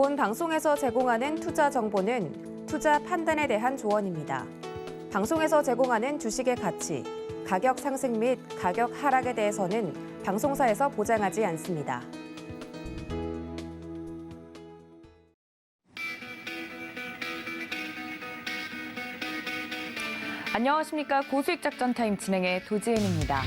본 방송에서 제공하는 투자 정보는 투자 판단에 대한 조언입니다. 방송에서 제공하는 주식의 가치, 가격 상승 및 가격 하락에 대해서는 방송사에서 보장하지 않습니다. 안녕하십니까. 고수익 작전 타임 진행의 도지은입니다.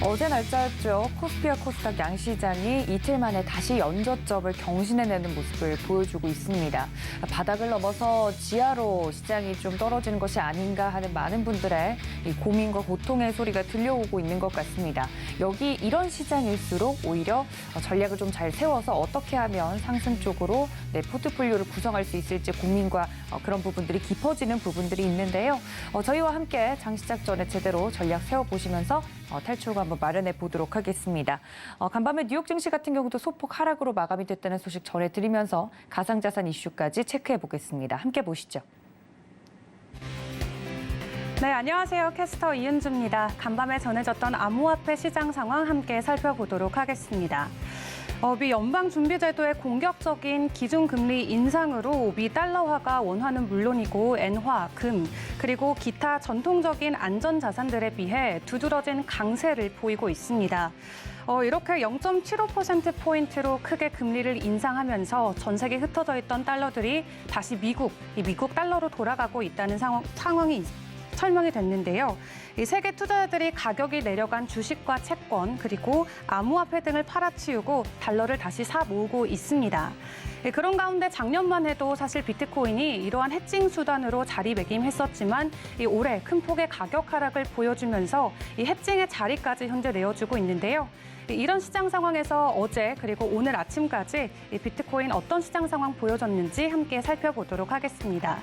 어제 날짜였죠. 코스피와 코스닥 양시장이 이틀 만에 다시 연저점을 경신해내는 모습을 보여주고 있습니다. 바닥을 넘어서 지하로 시장이 좀 떨어지는 것이 아닌가 하는 많은 분들의 고민과 고통의 소리가 들려오고 있는 것 같습니다. 여기 이런 시장일수록 오히려 전략을 좀 잘 세워서 어떻게 하면 상승 쪽으로 내 포트폴리오를 구성할 수 있을지 고민과 그런 부분들이 깊어지는 부분들이 있는데요. 저희와 함께 장 시작 전에 제대로 전략 세워보시면서 탈출구 한번 마련해 보도록 하겠습니다. 간밤에 뉴욕 증시 같은 경우도 소폭 하락으로 마감이 됐다는 소식 전해드리면서 가상자산 이슈까지 체크해 보겠습니다. 함께 보시죠. 네, 안녕하세요. 캐스터 이은주입니다. 간밤에 전해졌던 암호화폐 시장 상황 함께 살펴보도록 하겠습니다. 미 연방준비제도의 공격적인 기준금리 인상으로 미 달러화가 원화는 물론이고 엔화, 금, 그리고 기타 전통적인 안전자산들에 비해 두드러진 강세를 보이고 있습니다. 이렇게 0.75%포인트로 크게 금리를 인상하면서 전 세계에 흩어져 있던 달러들이 다시 미국 달러로 돌아가고 있다는 상황이 설명이 됐는데요. 이 세계 투자자들이 가격이 내려간 주식과 채권 그리고 암호화폐 등을 팔아치우고 달러를 다시 사 모으고 있습니다. 그런 가운데 작년만 해도 사실 비트코인이 이러한 해칭 수단으로 자리매김했었지만 올해 큰 폭의 가격 하락을 보여주면서 이 해칭의 자리까지 현재 내어주고 있는데요. 이런 시장 상황에서 어제 그리고 오늘 아침까지 비트코인 어떤 시장 상황 보여줬는지 함께 살펴보도록 하겠습니다.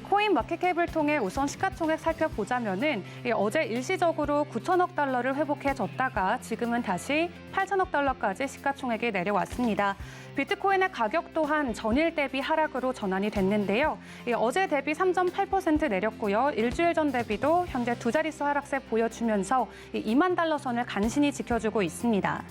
코인 마켓캡을 통해 우선 시가총액 살펴보자면은 어제 일시적으로 9천억 달러를 회복해줬다가 지금은 다시 8천억 달러까지 시가총액이 내려왔습니다. 비트코인의 가격 또한 전일 대비 하락으로 전환이 됐는데요. 어제 대비 3.8% 내렸고요. 일주일 전 대비도 현재 두 자릿수 하락세 보여주면서 2만 달러 선을 간신히 지켜주고 있습니다.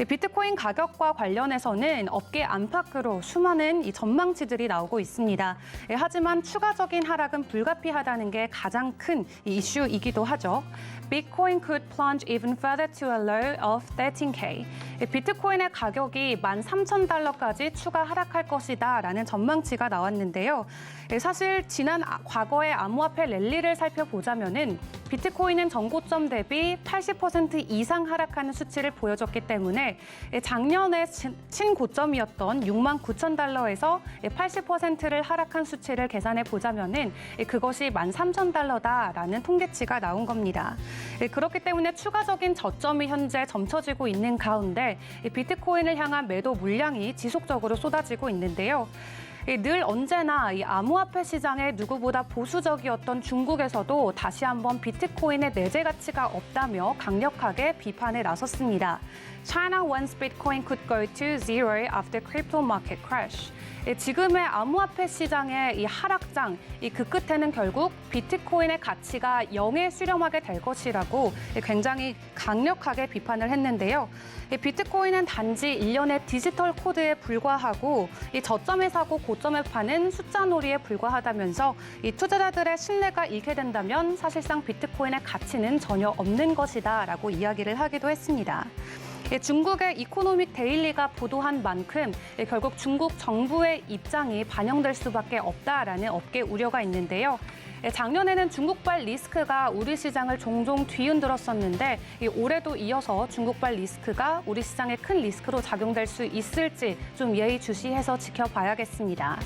비트코인 가격과 관련해서는 업계 안팎으로 수많은 전망치들이 나오고 있습니다. 하지만 추가적인 하락은 불가피하다는 게 가장 큰 이슈이기도 하죠. Bitcoin could plunge even further to a low of 13K. 비트코인의 가격이 13,000달러까지 추가 하락할 것이다라는 전망치가 나왔는데요. 사실 과거의 암호화폐 랠리를 살펴보자면은 비트코인은 전고점 대비 80% 이상 하락하는 수치를 보여줬기 때문에 작년에 친고점이었던 69,000달러에서 80%를 하락한 수치를 계산해 보자면은 그것이 13,000달러다라는 통계치가 나온 겁니다. 그렇기 때문에 추가적인 저점이 현재 점쳐지고 있는 가운데 비트코인을 향한 매도 물량이 지속적으로 쏟아지고 있는데요. 늘 언제나 이 암호화폐 시장에 누구보다 보수적이었던 중국에서도 다시 한번 비트코인의 내재 가치가 없다며 강력하게 비판에 나섰습니다. China wants Bitcoin could go to zero after crypto market crash. 지금의 암호화폐 시장의 이 하락장, 그 끝에는 결국 비트코인의 가치가 0에 수렴하게 될 것이라고 굉장히 강력하게 비판을 했는데요. 비트코인은 단지 일련의 디지털 코드에 불과하고 저점에 사고 고점에 파는 숫자 놀이에 불과하다면서 투자자들의 신뢰가 잃게 된다면 사실상 비트코인의 가치는 전혀 없는 것이다라고 이야기를 하기도 했습니다. 중국의 이코노믹 데일리가 보도한 만큼 결국 중국 정부의 입장이 반영될 수밖에 없다라는 업계 우려가 있는데요. 작년에는 중국발 리스크가 우리 시장을 종종 뒤흔들었었는데 올해도 이어서 중국발 리스크가 우리 시장에 큰 리스크로 작용될 수 있을지 좀 예의주시해서 지켜봐야겠습니다.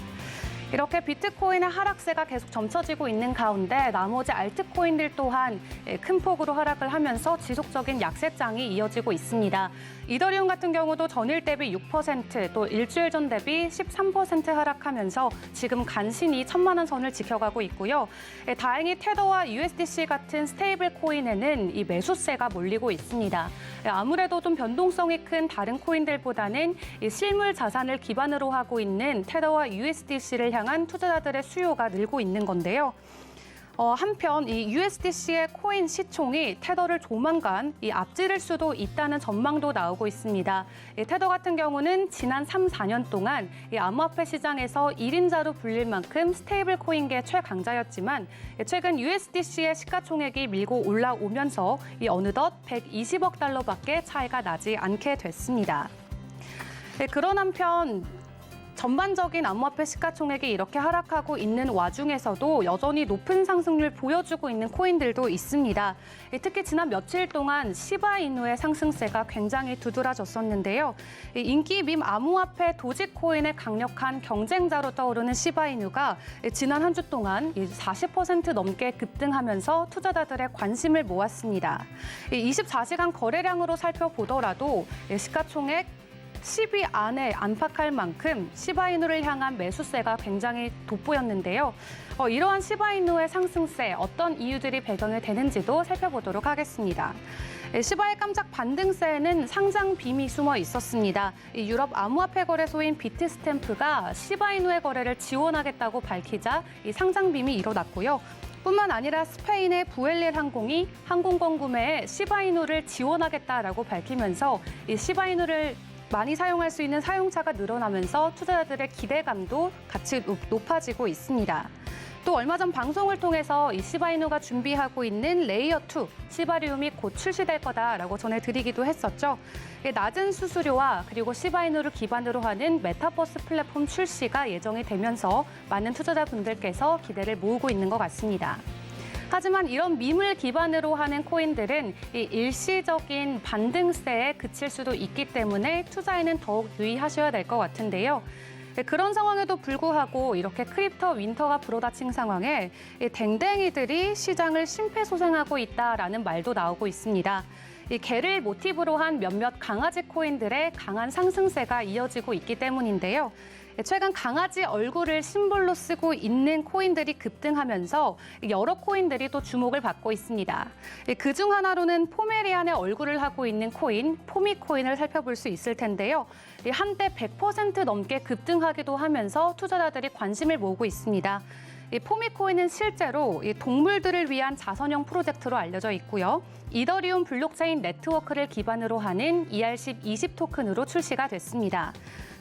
이렇게 비트코인의 하락세가 계속 점쳐지고 있는 가운데 나머지 알트코인들 또한 큰 폭으로 하락을 하면서 지속적인 약세장이 이어지고 있습니다. 이더리움 같은 경우도 전일 대비 6%, 또 일주일 전 대비 13% 하락하면서 지금 간신히 1,000만 원 선을 지켜가고 있고요. 다행히 테더와 USDC 같은 스테이블 코인에는 이 매수세가 몰리고 있습니다. 아무래도 좀 변동성이 큰 다른 코인들보다는 이 실물 자산을 기반으로 하고 있는 테더와 USDC를 향한 투자자들의 수요가 늘고 있는 건데요. 한편 이 USDC의 코인 시총이 테더를 조만간 앞지를 수도 있다는 전망도 나오고 있습니다. 테더 같은 경우는 지난 3, 4년 동안 이 암호화폐 시장에서 1인자로 불릴 만큼 스테이블 코인계 최강자였지만 최근 USDC의 시가총액이 밀고 올라오면서 어느덧 120억 달러밖에 차이가 나지 않게 됐습니다. 그런 한편 전반적인 암호화폐 시가총액이 이렇게 하락하고 있는 와중에서도 여전히 높은 상승률 보여주고 있는 코인들도 있습니다. 특히 지난 며칠 동안 시바이누의 상승세가 굉장히 두드러졌었는데요. 인기 밈 암호화폐 도지코인의 강력한 경쟁자로 떠오르는 시바이누가 지난 한 주 동안 40% 넘게 급등하면서 투자자들의 관심을 모았습니다. 24시간 거래량으로 살펴보더라도 시가총액 10위 안에 안팎할 만큼 시바이누를 향한 매수세가 굉장히 돋보였는데요. 이러한 시바이누의 상승세 어떤 이유들이 배경이 되는지도 살펴보도록 하겠습니다. 시바의 깜짝 반등세에는 상장 빔이 숨어 있었습니다. 유럽 암호화폐 거래소인 비트스탬프가 시바이누의 거래를 지원하겠다고 밝히자 이 상장 빔이 일어났고요. 뿐만 아니라 스페인의 부엘릴 항공이 항공권 구매에 시바이누를 지원하겠다라고 밝히면서 이 시바이누를 많이 사용할 수 있는 사용자가 늘어나면서 투자자들의 기대감도 같이 높아지고 있습니다. 또 얼마 전 방송을 통해서 이 시바이누가 준비하고 있는 레이어2 시바리움이 곧 출시될 거다라고 전해드리기도 했었죠. 낮은 수수료와 그리고 시바이누를 기반으로 하는 메타버스 플랫폼 출시가 예정이 되면서 많은 투자자분들께서 기대를 모으고 있는 것 같습니다. 하지만 이런 밈을 기반으로 하는 코인들은 이 일시적인 반등세에 그칠 수도 있기 때문에 투자에는 더욱 유의하셔야 될 것 같은데요. 그런 상황에도 불구하고 이렇게 크립토 윈터가 불어닥친 상황에 댕댕이들이 시장을 심폐소생하고 있다라는 말도 나오고 있습니다. 이 개를 모티브로 한 몇몇 강아지 코인들의 강한 상승세가 이어지고 있기 때문인데요. 최근 강아지 얼굴을 심볼로 쓰고 있는 코인들이 급등하면서 여러 코인들이 또 주목을 받고 있습니다. 그중 하나로는 포메리안의 얼굴을 하고 있는 코인, 포미코인을 살펴볼 수 있을 텐데요. 한때 100% 넘게 급등하기도 하면서 투자자들이 관심을 모으고 있습니다. 이 포미코인은 실제로 이 동물들을 위한 자선형 프로젝트로 알려져 있고요. 이더리움 블록체인 네트워크를 기반으로 하는 ERC20 토큰으로 출시가 됐습니다.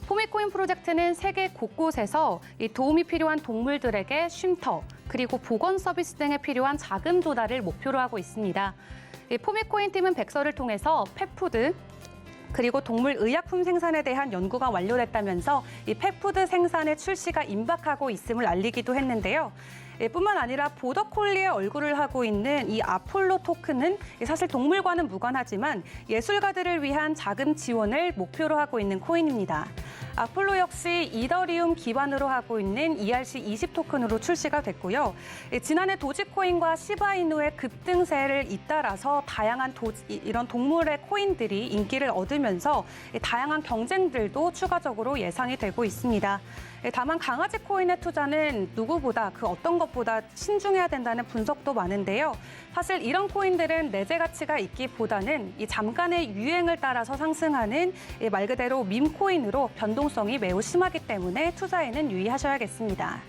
포미코인 프로젝트는 세계 곳곳에서 이 도움이 필요한 동물들에게 쉼터, 그리고 보건 서비스 등에 필요한 자금 조달을 목표로 하고 있습니다. 이 포미코인 팀은 백서를 통해서 펫푸드, 그리고 동물 의약품 생산에 대한 연구가 완료됐다면서 이 펫푸드 생산의 출시가 임박하고 있음을 알리기도 했는데요. 뿐만 아니라 보더콜리의 얼굴을 하고 있는 이 아폴로 토큰은 사실 동물과는 무관하지만 예술가들을 위한 자금 지원을 목표로 하고 있는 코인입니다. 아폴로 역시 이더리움 기반으로 하고 있는 ERC20 토큰으로 출시가 됐고요. 지난해 도지코인과 시바이누의 급등세를 잇따라서 다양한 이런 동물의 코인들이 인기를 얻으면서 다양한 경쟁들도 추가적으로 예상이 되고 있습니다. 다만 강아지 코인의 투자는 누구보다 그 어떤 것보다 신중해야 된다는 분석도 많은데요. 사실 이런 코인들은 내재 가치가 있기보다는 이 잠깐의 유행을 따라서 상승하는 말 그대로 밈코인으로 변동성이 매우 심하기 때문에 투자에는 유의하셔야겠습니다.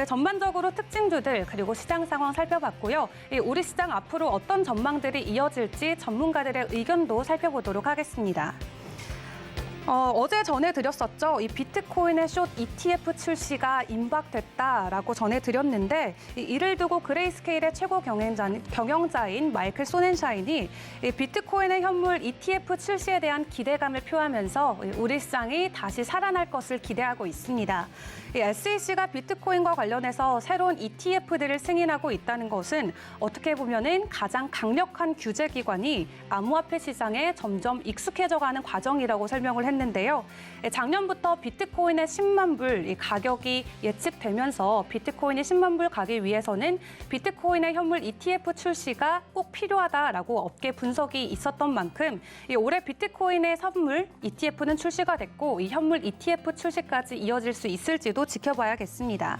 전반적으로 특징주들 그리고 시장 상황 살펴봤고요. 우리 시장 앞으로 어떤 전망들이 이어질지 전문가들의 의견도 살펴보도록 하겠습니다. 어제 전해드렸었죠. 이 비트코인의 숏 ETF 출시가 임박됐다라고 전해드렸는데 이를 두고 그레이스케일의 최고 경영자인 마이클 소넨샤인이 이 비트코인의 현물 ETF 출시에 대한 기대감을 표하면서 우리 시장이 다시 살아날 것을 기대하고 있습니다. 이 SEC가 비트코인과 관련해서 새로운 ETF들을 승인하고 있다는 것은 어떻게 보면은 가장 강력한 규제 기관이 암호화폐 시장에 점점 익숙해져가는 과정이라고 설명을 했는데요. 작년부터 비트코인의 10만 불 이 가격이 예측되면서 비트코인이 10만 불 가기 위해서는 비트코인의 현물 ETF 출시가 꼭 필요하다라고 업계 분석이 있었던 만큼 올해 비트코인의 선물 ETF는 출시가 됐고 이 현물 ETF 출시까지 이어질 수 있을지도 지켜봐야겠습니다.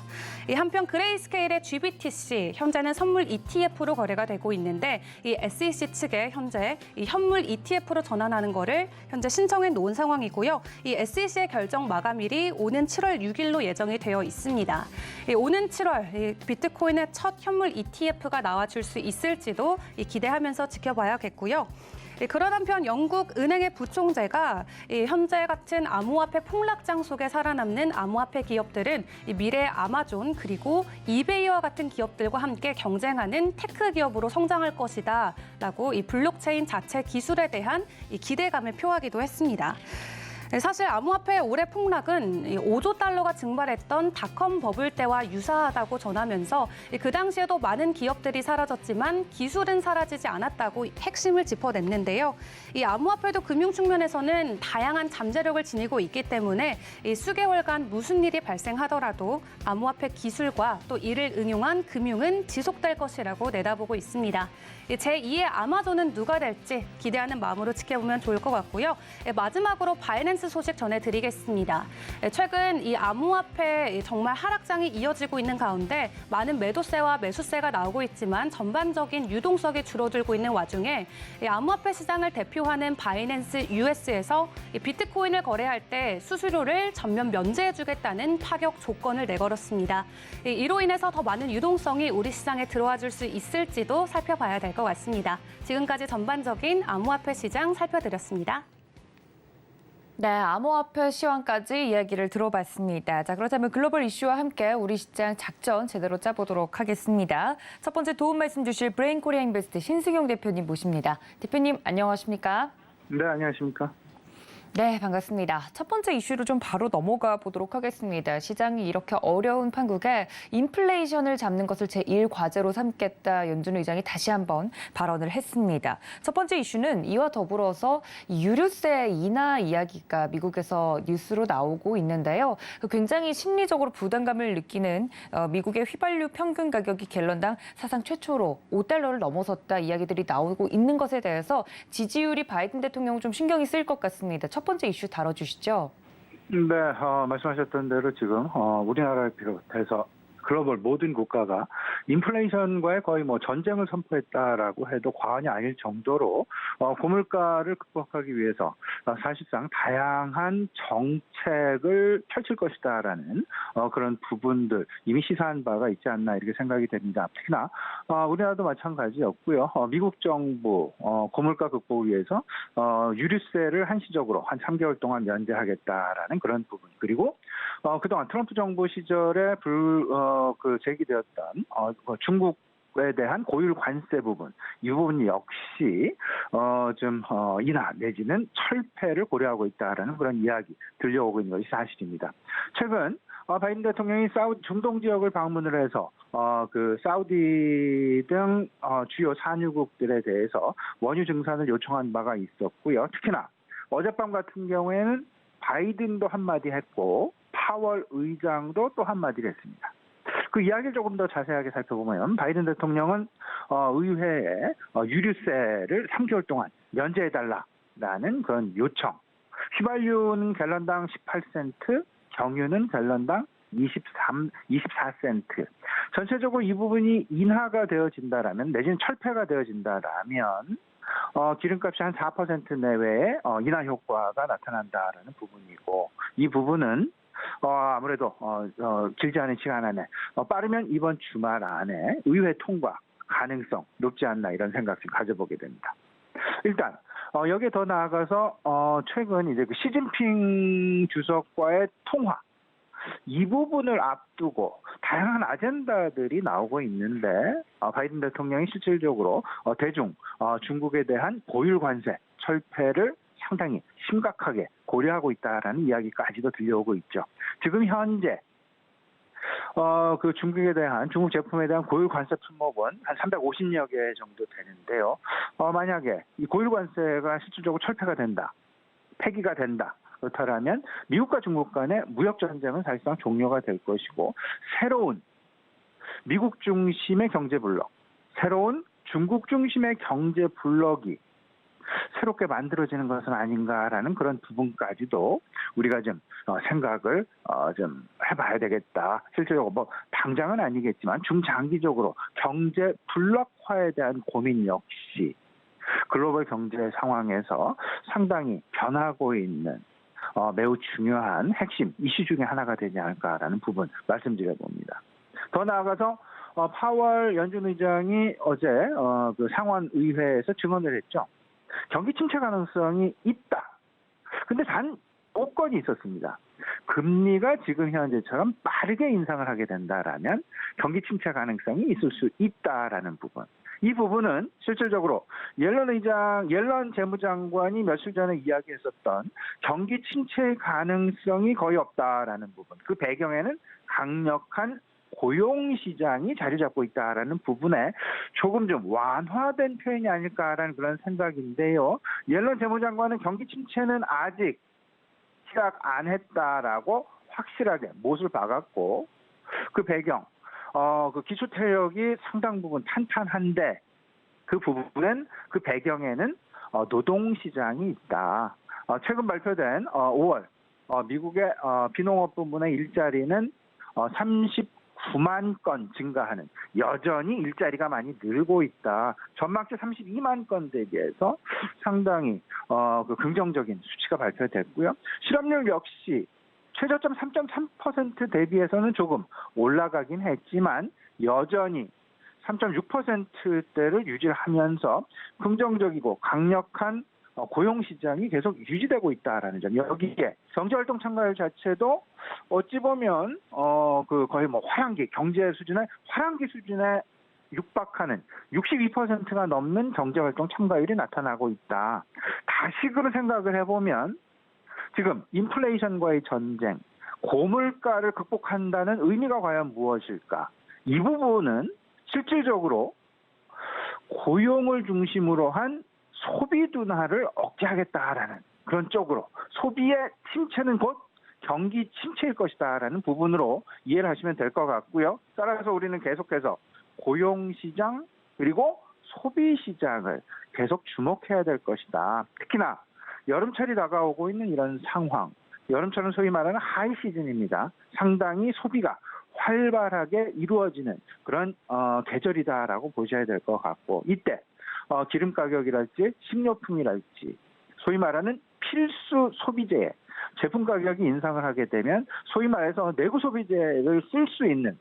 한편 그레이스케일의 GBTC 현재는 선물 ETF로 거래가 되고 있는데 이 SEC 측에 현재 이 현물 ETF로 전환하는 거를 현재 신청해 놓은 상황입니다. 예정이고요. 이 SEC의 결정 마감일이 오는 7월 6일로 예정이 되어 있습니다. 오는 7월 비트코인의 첫 현물 ETF가 나와줄 수 있을지도 기대하면서 지켜봐야겠고요. 그런 한편 영국 은행의 부총재가 현재 같은 암호화폐 폭락장 속에 살아남는 암호화폐 기업들은 미래의 아마존 그리고 이베이와 같은 기업들과 함께 경쟁하는 테크 기업으로 성장할 것이다 라고 이 블록체인 자체 기술에 대한 기대감을 표하기도 했습니다. 사실 암호화폐의 올해 폭락은 5조 달러가 증발했던 닷컴 버블 때와 유사하다고 전하면서 그 당시에도 많은 기업들이 사라졌지만 기술은 사라지지 않았다고 핵심을 짚어냈는데요. 이 암호화폐도 금융 측면에서는 다양한 잠재력을 지니고 있기 때문에 수개월간 무슨 일이 발생하더라도 암호화폐 기술과 또 이를 응용한 금융은 지속될 것이라고 내다보고 있습니다. 제2의 아마존은 누가 될지 기대하는 마음으로 지켜보면 좋을 것 같고요. 마지막으로 바이낸스 소식 전해드리겠습니다. 최근 이 암호화폐 정말 하락장이 이어지고 있는 가운데 많은 매도세와 매수세가 나오고 있지만 전반적인 유동성이 줄어들고 있는 와중에 이 암호화폐 시장을 대표하는 바이낸스 US에서 이 비트코인을 거래할 때 수수료를 전면 면제해주겠다는 파격 조건을 내걸었습니다. 이로 인해서 더 많은 유동성이 우리 시장에 들어와 줄 수 있을지도 살펴봐야 될 것 같습니다. 지금까지 전반적인 암호화폐 시장 살펴드렸습니다. 네, 암호화폐 시황까지 이야기를 들어봤습니다. 자, 그렇다면 글로벌 이슈와 함께 우리 시장 작전 제대로 짜보도록 하겠습니다. 첫 번째 도움 말씀 주실 브레인 코리아 인베스트 신승용 대표님 모십니다. 대표님, 안녕하십니까? 네, 안녕하십니까? 네, 반갑습니다. 첫 번째 이슈로 좀 바로 넘어가 보도록 하겠습니다. 시장이 이렇게 어려운 판국에 인플레이션을 잡는 것을 제1과제로 삼겠다 연준 의장이 다시 한번 발언을 했습니다. 첫 번째 이슈는 이와 더불어서 유류세 인하 이야기가 미국에서 뉴스로 나오고 있는데요. 굉장히 심리적으로 부담감을 느끼는 미국의 휘발유 평균 가격이 갤런당 사상 최초로 5달러를 넘어섰다 이야기들이 나오고 있는 것에 대해서 지지율이 바이든 대통령 좀 신경이 쓰일 것 같습니다. 첫 번째 이슈 다뤄주시죠. 네, 말씀하셨던 대로 지금 우리나라를 비롯해서 글로벌 모든 국가가 인플레이션과의 거의 전쟁을 선포했다라고 해도 과언이 아닐 정도로 고물가를 극복하기 위해서 사실상 다양한 정책을 펼칠 것이다라는 그런 부분들 이미 시사한 바가 있지 않나 이렇게 생각이 됩니다. 특히나 우리나라도 마찬가지였고요. 미국 정부 고물가 극복을 위해서 유류세를 한시적으로 한 3개월 동안 면제하겠다라는 그런 부분 그리고 그동안 트럼프 정부 시절에 제기되었던 중국에 대한 고율 관세 부분, 이 부분 역시 인하 내지는 철폐를 고려하고 있다라는 그런 이야기 들려오고 있는 것이 사실입니다. 최근 바이든 대통령이 중동 지역을 방문을 해서 사우디 등 주요 산유국들에 대해서 원유 증산을 요청한 바가 있었고요. 특히나 어젯밤 같은 경우에는 바이든도 한마디 했고 파월 의장도 또 한마디를 했습니다. 그 이야기를 조금 더 자세하게 살펴보면 바이든 대통령은 의회에 유류세를 3개월 동안 면제해달라라는 그런 요청. 휘발유는 갤런당 18센트, 경유는 갤런당 24센트. 전체적으로 이 부분이 인하가 되어진다라면 내지는 철폐가 되어진다라면 기름값이 한 4% 내외의 인하 효과가 나타난다라는 부분이고 이 부분은 아무래도 길지 않은 시간 안에 빠르면 이번 주말 안에 의회 통과 가능성 높지 않나 이런 생각 좀 가져보게 됩니다. 일단 여기에 더 나아가서 최근 이제 시진핑 주석과의 통화 이 부분을 앞두고 다양한 아젠다들이 나오고 있는데 바이든 대통령이 실질적으로 중국에 대한 고율 관세 철폐를 상당히 심각하게 고려하고 있다라는 이야기까지도 들려오고 있죠. 지금 현재 중국에 대한 중국 제품에 대한 고율 관세 품목은 한 350여 개 정도 되는데요. 만약에 이 고율 관세가 실질적으로 철폐가 된다, 폐기가 된다. 그렇다면 미국과 중국 간의 무역 전쟁은 사실상 종료가 될 것이고 새로운 미국 중심의 경제 블록, 새로운 중국 중심의 경제 블록이 새롭게 만들어지는 것은 아닌가라는 그런 부분까지도 우리가 좀 생각을 좀 해봐야 되겠다. 실제로 당장은 아니겠지만 중장기적으로 경제 블록화에 대한 고민 역시 글로벌 경제 상황에서 상당히 변하고 있는 매우 중요한 핵심 이슈 중에 하나가 되지 않을까라는 부분 말씀드려봅니다. 더 나아가서 파월 연준 의장이 어제 그 상원의회에서 증언을 했죠. 경기 침체 가능성이 있다. 근데 단 조건이 있었습니다. 금리가 지금 현재처럼 빠르게 인상을 하게 된다라면 경기 침체 가능성이 있을 수 있다라는 부분. 이 부분은 실질적으로 옐런 재무장관이 며칠 전에 이야기했었던 경기 침체 가능성이 거의 없다라는 부분. 그 배경에는 강력한 고용시장이 자리 잡고 있다라는 부분에 조금 좀 완화된 표현이 아닐까라는 그런 생각인데요. 옐런 재무장관은 경기 침체는 아직 시작 안 했다라고 확실하게 못을 박았고 그 배경, 그 기초태력이 상당 부분 탄탄한데 그 부분은 그 배경에는 노동시장이 있다. 최근 발표된 5월 미국의 비농업 부문의 일자리는 39만 건 증가하는 여전히 일자리가 많이 늘고 있다. 전망치 32만 건 대비해서 상당히 그 긍정적인 수치가 발표됐고요. 실업률 역시 최저점 3.3% 대비해서는 조금 올라가긴 했지만 여전히 3.6%대를 유지하면서 긍정적이고 강력한 고용시장이 계속 유지되고 있다라는 점. 여기에 경제활동 참가율 자체도 어찌 보면 거의 화랑기 경제 수준의 화랑기 수준에 육박하는 62%가 넘는 경제활동 참가율이 나타나고 있다. 다시금 생각을 해보면 지금 인플레이션과의 전쟁, 고물가를 극복한다는 의미가 과연 무엇일까? 이 부분은 실질적으로 고용을 중심으로 한 소비 둔화를 억제하겠다라는 그런 쪽으로 소비의 침체는 곧 경기 침체일 것이다라는 부분으로 이해를 하시면 될 것 같고요. 따라서 우리는 계속해서 고용시장 그리고 소비시장을 계속 주목해야 될 것이다. 특히나 여름철이 다가오고 있는 이런 상황, 여름철은 소위 말하는 하이 시즌입니다. 상당히 소비가 활발하게 이루어지는 그런 계절이다라고 보셔야 될 것 같고 이때 기름 가격이랄지 식료품이랄지 소위 말하는 필수 소비재에 제품 가격이 인상을 하게 되면 소위 말해서 내구 소비재를 쓸 수 있는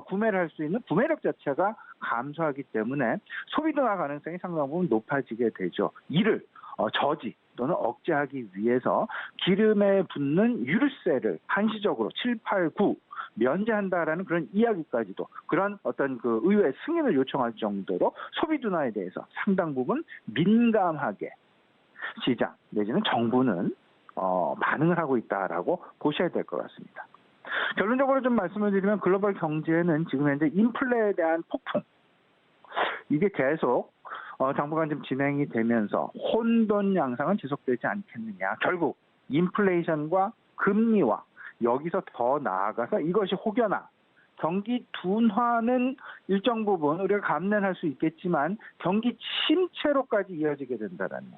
구매를 할 수 있는 구매력 자체가 감소하기 때문에 소비 둔화 가능성이 상당 부분 높아지게 되죠. 이를 저지 또는 억제하기 위해서 기름에 붙는 유류세를 한시적으로 7, 8, 9 면제한다라는 그런 이야기까지도 그런 어떤 그 의회 승인을 요청할 정도로 소비 둔화에 대해서 상당 부분 민감하게 시장 내지는 정부는 반응을 하고 있다라고 보셔야 될 것 같습니다. 결론적으로 좀 말씀을 드리면 글로벌 경제는 지금 현재 인플레에 대한 폭풍 이게 계속 당분간 좀 진행이 되면서 혼돈 양상은 지속되지 않겠느냐. 결국 인플레이션과 금리와 여기서 더 나아가서 이것이 혹여나 경기 둔화는 일정 부분 우리가 감내할 수 있겠지만 경기 침체로까지 이어지게 된다는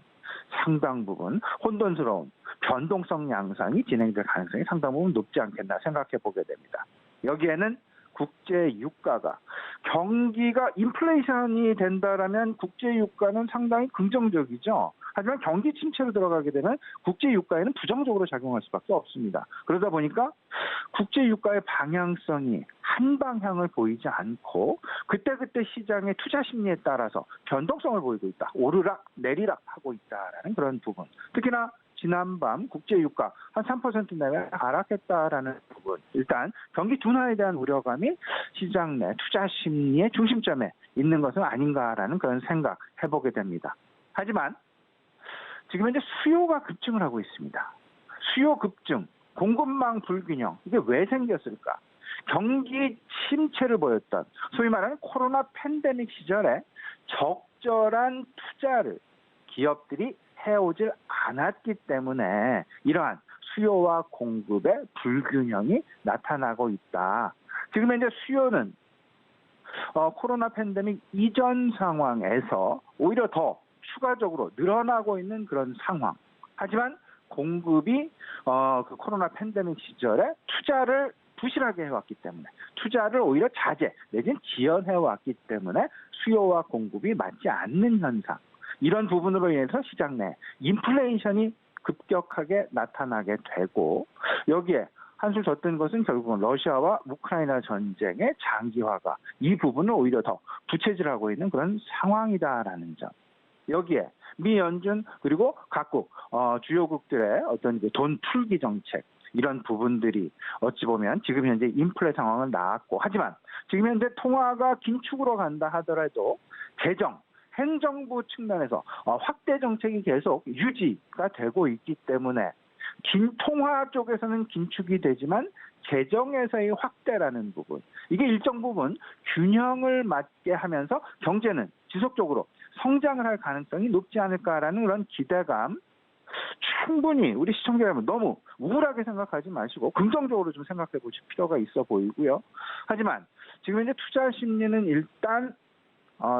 상당 부분 혼돈스러운 변동성 양상이 진행될 가능성이 상당 부분 높지 않겠나 생각해 보게 됩니다. 여기에는 국제 유가가 경기가 인플레이션이 된다라면 국제 유가는 상당히 긍정적이죠. 하지만 경기 침체로 들어가게 되면 국제 유가에는 부정적으로 작용할 수밖에 없습니다. 그러다 보니까 국제 유가의 방향성이 한 방향을 보이지 않고 그때그때 시장의 투자 심리에 따라서 변동성을 보이고 있다. 오르락 내리락 하고 있다라는 그런 부분. 특히나 지난밤 국제유가 한 3% 내외 하락했다라는 부분. 일단 경기 둔화에 대한 우려감이 시장 내 투자 심리의 중심점에 있는 것은 아닌가라는 그런 생각 해보게 됩니다. 하지만 지금 현재 수요가 급증을 하고 있습니다. 수요 급증, 공급망 불균형, 이게 왜 생겼을까? 경기 침체를 보였던 소위 말하는 코로나 팬데믹 시절에 적절한 투자를 기업들이 해오질 않았기 때문에 이러한 수요와 공급의 불균형이 나타나고 있다. 지금 현재 수요는 코로나 팬데믹 이전 상황에서 오히려 더 추가적으로 늘어나고 있는 그런 상황. 하지만 공급이 그 코로나 팬데믹 시절에 투자를 부실하게 해왔기 때문에 투자를 오히려 자제 내지는 지연해왔기 때문에 수요와 공급이 맞지 않는 현상. 이런 부분으로 인해서 시장 내 인플레이션이 급격하게 나타나게 되고 여기에 한술 더 뜬 것은 결국은 러시아와 우크라이나 전쟁의 장기화가 이 부분을 오히려 더 부채질하고 있는 그런 상황이다라는 점. 여기에 미 연준 그리고 각국 주요국들의 어떤 돈 풀기 정책 이런 부분들이 어찌 보면 지금 현재 인플레 상황은 나았고 하지만 지금 현재 통화가 긴축으로 간다 하더라도 재정 행정부 측면에서 확대 정책이 계속 유지가 되고 있기 때문에 통화 쪽에서는 긴축이 되지만 재정에서의 확대라는 부분 이게 일정 부분 균형을 맞게 하면서 경제는 지속적으로 성장을 할 가능성이 높지 않을까라는 그런 기대감 충분히 우리 시청자 여러분 너무 우울하게 생각하지 마시고 긍정적으로 좀 생각해 보실 필요가 있어 보이고요. 하지만 지금 이제 투자 심리는 일단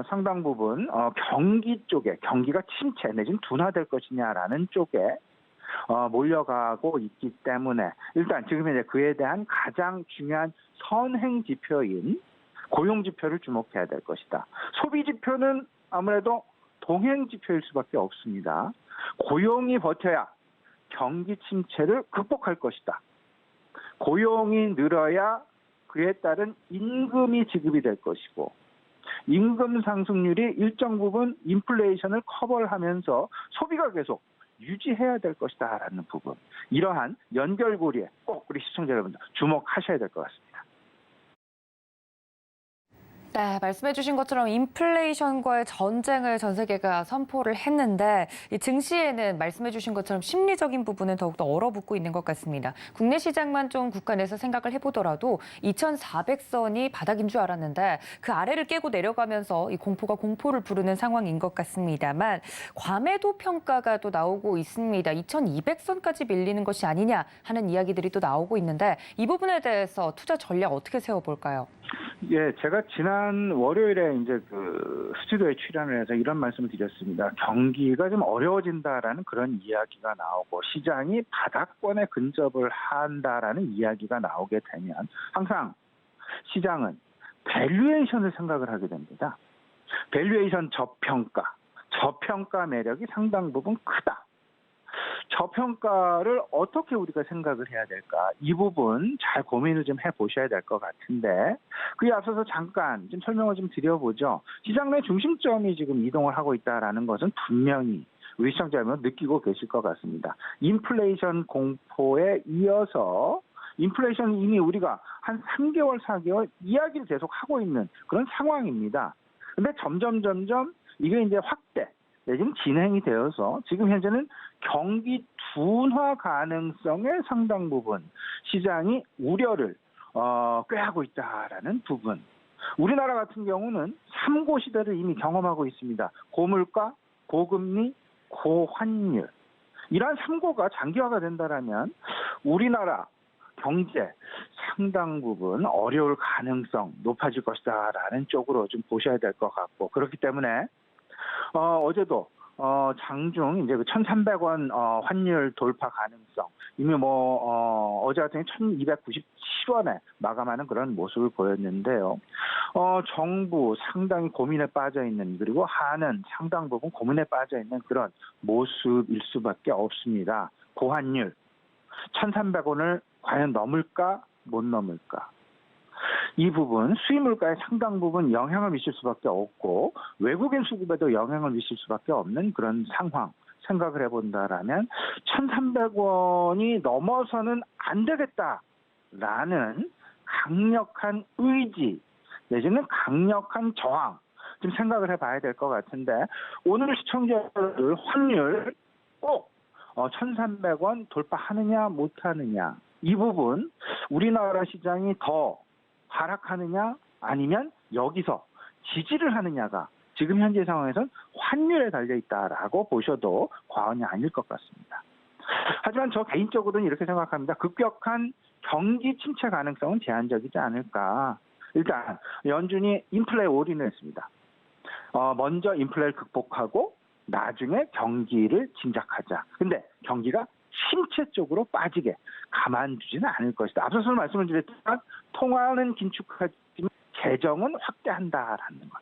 상당 부분 경기 쪽에 경기가 침체 내지는 둔화될 것이냐라는 쪽에 몰려가고 있기 때문에 일단 지금 이제 그에 대한 가장 중요한 선행 지표인 고용 지표를 주목해야 될 것이다. 소비 지표는 아무래도 동행 지표일 수밖에 없습니다. 고용이 버텨야 경기 침체를 극복할 것이다. 고용이 늘어야 그에 따른 임금이 지급이 될 것이고 임금 상승률이 일정 부분 인플레이션을 커버를 하면서 소비가 계속 유지해야 될 것이다라는 부분. 이러한 연결고리에 꼭 우리 시청자 여러분들 주목하셔야 될 것 같습니다. 네, 말씀해 주신 것처럼 인플레이션과의 전쟁을 전 세계가 선포를 했는데 이 증시에는 말씀해 주신 것처럼 심리적인 부분은 더욱더 얼어붙고 있는 것 같습니다. 국내 시장만 좀 국간에서 생각을 해보더라도 2,400선이 바닥인 줄 알았는데 그 아래를 깨고 내려가면서 이 공포가 공포를 부르는 상황인 것 같습니다만 과매도 평가가 또 나오고 있습니다. 2,200선까지 밀리는 것이 아니냐 하는 이야기들이 또 나오고 있는데 이 부분에 대해서 투자 전략 어떻게 세워볼까요? 예, 제가 지난 월요일에 이제 그 스튜디오에 출연을 해서 이런 말씀을 드렸습니다. 경기가 좀 어려워진다라는 그런 이야기가 나오고 시장이 바닥권에 근접을 한다라는 이야기가 나오게 되면 항상 시장은 밸류에이션을 생각을 하게 됩니다. 밸류에이션 저평가 매력이 상당 부분 크다. 저평가를 어떻게 우리가 생각을 해야 될까? 이 부분 잘 고민을 좀 해보셔야 될 것 같은데 그에 앞서서 잠깐 좀 설명을 좀 드려보죠. 시장 내 중심점이 지금 이동을 하고 있다는 것은 분명히 우리 시청자 여러분 느끼고 계실 것 같습니다. 인플레이션 공포에 이어서 인플레이션 이미 우리가 한 3개월, 4개월 이야기를 계속 하고 있는 그런 상황입니다. 근데 점점 이게 이제 확대 지금 진행이 되어서 지금 현재는 경기 둔화 가능성의 상당 부분 시장이 우려를 꾀하고 있다라는 부분. 우리나라 같은 경우는 3고 시대를 이미 경험하고 있습니다. 고물가, 고금리, 고환율. 이러한 3고가 장기화가 된다라면 우리나라 경제 상당 부분 어려울 가능성 높아질 것이다라는 쪽으로 좀 보셔야 될 것 같고 그렇기 때문에 어제도 장중 이제 그 1,300원 환율 돌파 가능성 이미 어제 같은 경우 1,297원에 마감하는 그런 모습을 보였는데요. 정부 상당히 고민에 빠져 있는 그리고 한은 상당 부분 고민에 빠져 있는 그런 모습일 수밖에 없습니다. 고환율 1,300원을 과연 넘을까 못 넘을까? 이 부분 수입 물가에 상당 부분 영향을 미칠 수밖에 없고 외국인 수급에도 영향을 미칠 수밖에 없는 그런 상황 생각을 해본다라면 1,300원이 넘어서는 안 되겠다라는 강력한 의지 내지는 강력한 저항 좀 생각을 해봐야 될 것 같은데 오늘 시청자들 환율 꼭 1,300원 돌파하느냐 못하느냐 이 부분 우리나라 시장이 더 하락하느냐 아니면 여기서 지지를 하느냐가 지금 현재 상황에서는 환율에 달려있다라고 보셔도 과언이 아닐 것 같습니다. 하지만 저 개인적으로는 이렇게 생각합니다. 급격한 경기 침체 가능성은 제한적이지 않을까. 일단 연준이 인플레에 올인을 했습니다. 먼저 인플레를 극복하고 나중에 경기를 진작하자. 근데 경기가 침체 쪽으로 빠지게 가만두지는 않을 것이다. 앞서서 말씀을 드렸지만 통화는 긴축하지만 재정은 확대한다라는 것.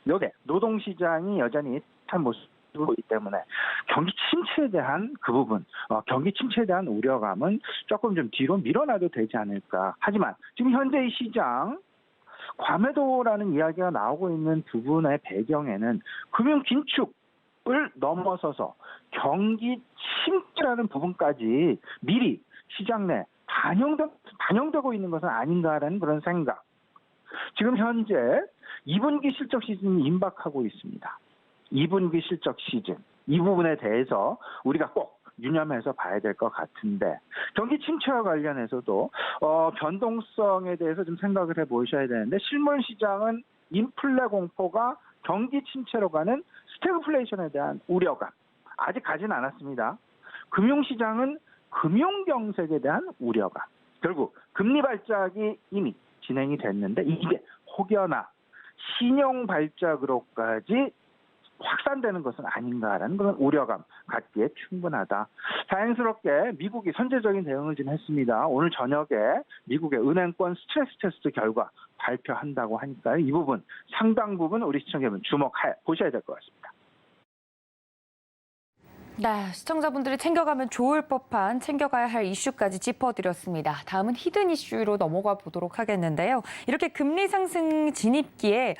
여기에 노동시장이 여전히 한 모습 있기 때문에 경기 침체에 대한 그 부분, 경기 침체에 대한 우려감은 조금 좀 뒤로 밀어놔도 되지 않을까. 하지만 지금 현재 이 시장 과매도라는 이야기가 나오고 있는 부분의 배경에는 금융 긴축을 넘어서서 경기 침체라는 부분까지 미리 시장 내 반영되고 있는 것은 아닌가라는 그런 생각. 지금 현재 2분기 실적 시즌이 임박하고 있습니다. 2분기 실적 시즌. 이 부분에 대해서 우리가 꼭 유념해서 봐야 될 것 같은데, 경기 침체와 관련해서도 변동성에 대해서 좀 생각을 해보셔야 되는데, 실물 시장은 인플레 공포가 경기 침체로 가는 스태그플레이션에 대한 우려감 아직 가진 않았습니다. 금융시장은 금융경색에 대한 우려감, 결국 금리 발작이 이미 진행이 됐는데 이게 혹여나 신용 발작으로까지 확산되는 것은 아닌가라는 그런 우려감 갖기에 충분하다. 다행스럽게 미국이 선제적인 대응을 좀 했습니다. 오늘 저녁에 미국의 은행권 스트레스 테스트 결과 발표한다고 하니까요. 이 부분 상당 부분 우리 시청자 여러분 주목해 보셔야 될 것 같습니다. 네, 시청자분들이 챙겨가면 좋을 법한 챙겨가야 할 이슈까지 짚어드렸습니다. 다음은 히든 이슈로 넘어가 보도록 하겠는데요. 이렇게 금리 상승 진입기에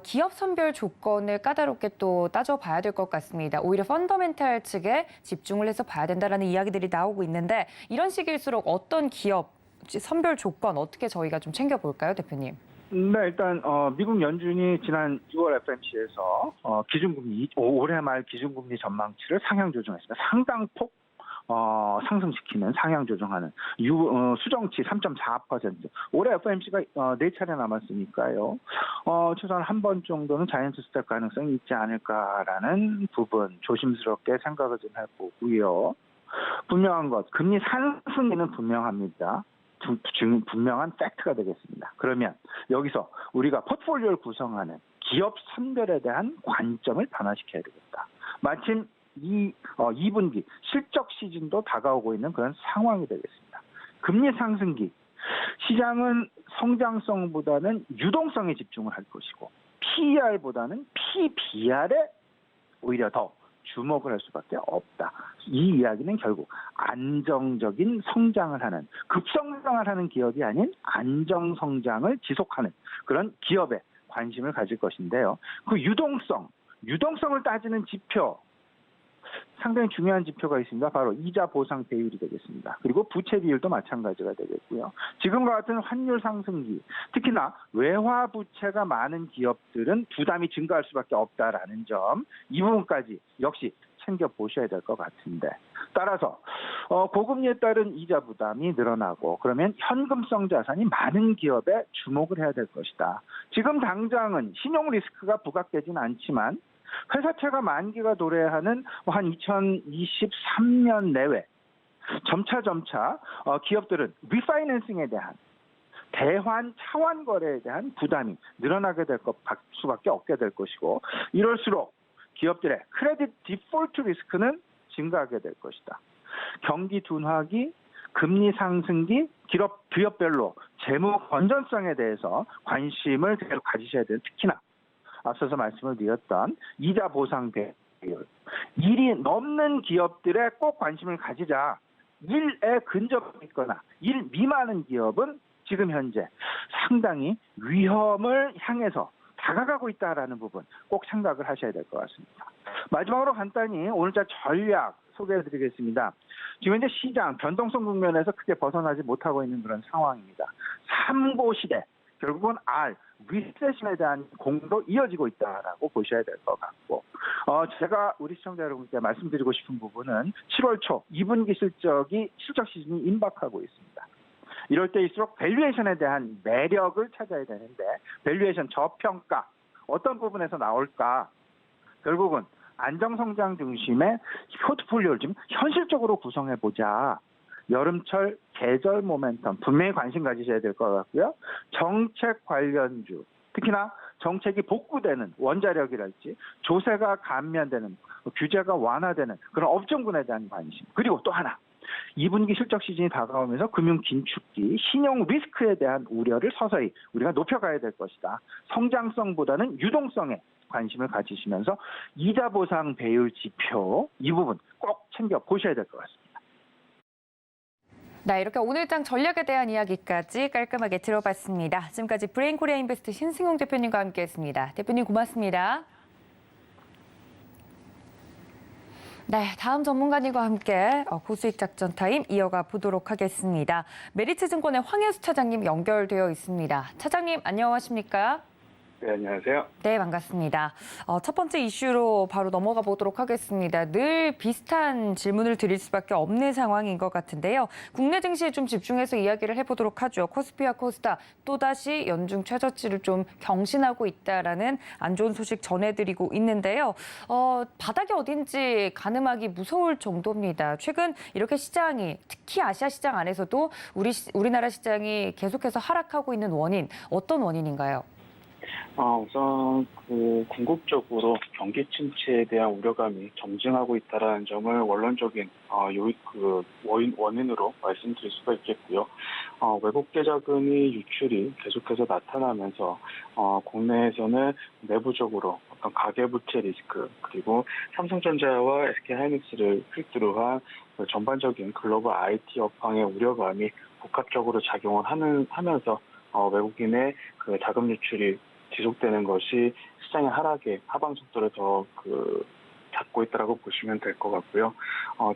기업 선별 조건을 까다롭게 또 따져봐야 될 것 같습니다. 오히려 펀더멘탈 측에 집중을 해서 봐야 된다는 이야기들이 나오고 있는데, 이런 시기일수록 어떤 기업 선별 조건 어떻게 저희가 좀 챙겨볼까요, 대표님? 네, 일단 미국 연준이 지난 6월 FMC에서 기준금리 올해 말 기준금리 전망치를 상향 조정했습니다. 상당폭 상승시키는 상향 조정하는 수정치 3.4%. 올해 FMC가 4차례 남았으니까요. 최소한 한 번 정도는 자이언트 스텝 가능성이 있지 않을까라는 부분 조심스럽게 생각을 좀 해보고요. 분명한 것, 금리 상승에는 분명합니다. 분명한 팩트가 되겠습니다. 그러면 여기서 우리가 포트폴리오를 구성하는 기업 선별에 대한 관점을 변화시켜야 되겠다. 마침 2분기 실적 시즌도 다가오고 있는 그런 상황이 되겠습니다. 금리 상승기, 시장은 성장성보다는 유동성에 집중을 할 것이고 PER보다는 PBR에 오히려 더 주목을 할 수밖에 없다. 이 이야기는 결국 안정적인 성장을 하는, 급성장을 하는 기업이 아닌 안정성장을 지속하는 그런 기업에 관심을 가질 것인데요. 그 유동성을 따지는 지표, 상당히 중요한 지표가 있습니다. 바로 이자 보상 배율이 되겠습니다. 그리고 부채 비율도 마찬가지가 되겠고요. 지금과 같은 환율 상승기, 특히나 외화 부채가 많은 기업들은 부담이 증가할 수밖에 없다라는 점, 이 부분까지 역시 챙겨보셔야 될 것 같은데, 따라서 고금리에 따른 이자 부담이 늘어나고 그러면 현금성 자산이 많은 기업에 주목을 해야 될 것이다. 지금 당장은 신용 리스크가 부각되지는 않지만 회사채가 만기가 도래하는 한 2023년 내외 점차 기업들은 리파이낸싱에 대한 대환 차환 거래에 대한 부담이 늘어나게 될 수밖에 없게 될 것이고, 이럴수록 기업들의 크레딧 디폴트 리스크는 증가하게 될 것이다. 경기 둔화기, 금리 상승기, 기업별로 재무 건전성에 대해서 관심을 계속 가지셔야 되는, 특히나 앞서서 말씀을 드렸던 이자 보상 배율, 1이 넘는 기업들에 꼭 관심을 가지자. 1에 근접해 있거나 1 미만은 기업은 지금 현재 상당히 위험을 향해서 다가가고 있다라는 부분 꼭 생각을 하셔야 될 것 같습니다. 마지막으로 간단히 오늘자 전략 소개해드리겠습니다. 지금 현재 시장 변동성 국면에서 크게 벗어나지 못하고 있는 그런 상황입니다. 3고 시대, 결국은 리세션에 대한 공도 이어지고 있다라고 보셔야 될 것 같고, 제가 우리 시청자 여러분께 말씀드리고 싶은 부분은 7월 초 2분기 실적 시즌이 임박하고 있습니다. 이럴 때일수록 밸류에이션에 대한 매력을 찾아야 되는데, 밸류에이션 저평가 어떤 부분에서 나올까? 결국은 안정성장 중심의 포트폴리오를 좀 현실적으로 구성해보자. 여름철 계절 모멘텀 분명히 관심 가지셔야 될 것 같고요. 정책 관련주, 특히나 정책이 복구되는 원자력이랄지 조세가 감면되는, 규제가 완화되는 그런 업종군에 대한 관심. 그리고 또 하나, 2분기 실적 시즌이 다가오면서 금융 긴축기, 신용 리스크에 대한 우려를 서서히 우리가 높여가야 될 것이다. 성장성보다는 유동성에 관심을 가지시면서 이자 보상 배율 지표 이 부분 꼭 챙겨 보셔야 될 것 같습니다. 네, 이렇게 오늘장 전략에 대한 이야기까지 깔끔하게 들어봤습니다. 지금까지 브레인코리아 인베스트 신승용 대표님과 함께했습니다. 대표님 고맙습니다. 네, 다음 전문가님과 함께 고수익 작전 타임 이어가 보도록 하겠습니다. 메리츠증권의 황혜수 차장님 연결되어 있습니다. 차장님 안녕하십니까? 네, 안녕하세요. 네, 반갑습니다. 첫 번째 이슈로 바로 넘어가 보도록 하겠습니다. 늘 비슷한 질문을 드릴 수밖에 없는 상황인 것 같은데요. 국내 증시에 좀 집중해서 이야기를 해보도록 하죠. 코스피와 코스닥 또다시 연중 최저치를 좀 경신하고 있다라는 안 좋은 소식 전해드리고 있는데요. 바닥이 어딘지 가늠하기 무서울 정도입니다. 최근 이렇게 시장이 특히 아시아 시장 안에서도 우리나라 시장이 계속해서 하락하고 있는 원인 어떤 원인인가요? 우선 궁극적으로 경기 침체에 대한 우려감이 점증하고 있다는 점을 원론적인 원인으로 말씀드릴 수가 있겠고요. 외국계 자금이 유출이 계속해서 나타나면서 국내에서는 내부적으로 어떤 가계부채 리스크 그리고 삼성전자와 SK하이닉스를 필두로 한 전반적인 글로벌 IT 업황의 우려감이 복합적으로 작용을 하면서 외국인의 자금 유출이 지속되는 것이 시장의 하락의 하방 속도를 더 잡고 있다라고 보시면 될 것 같고요.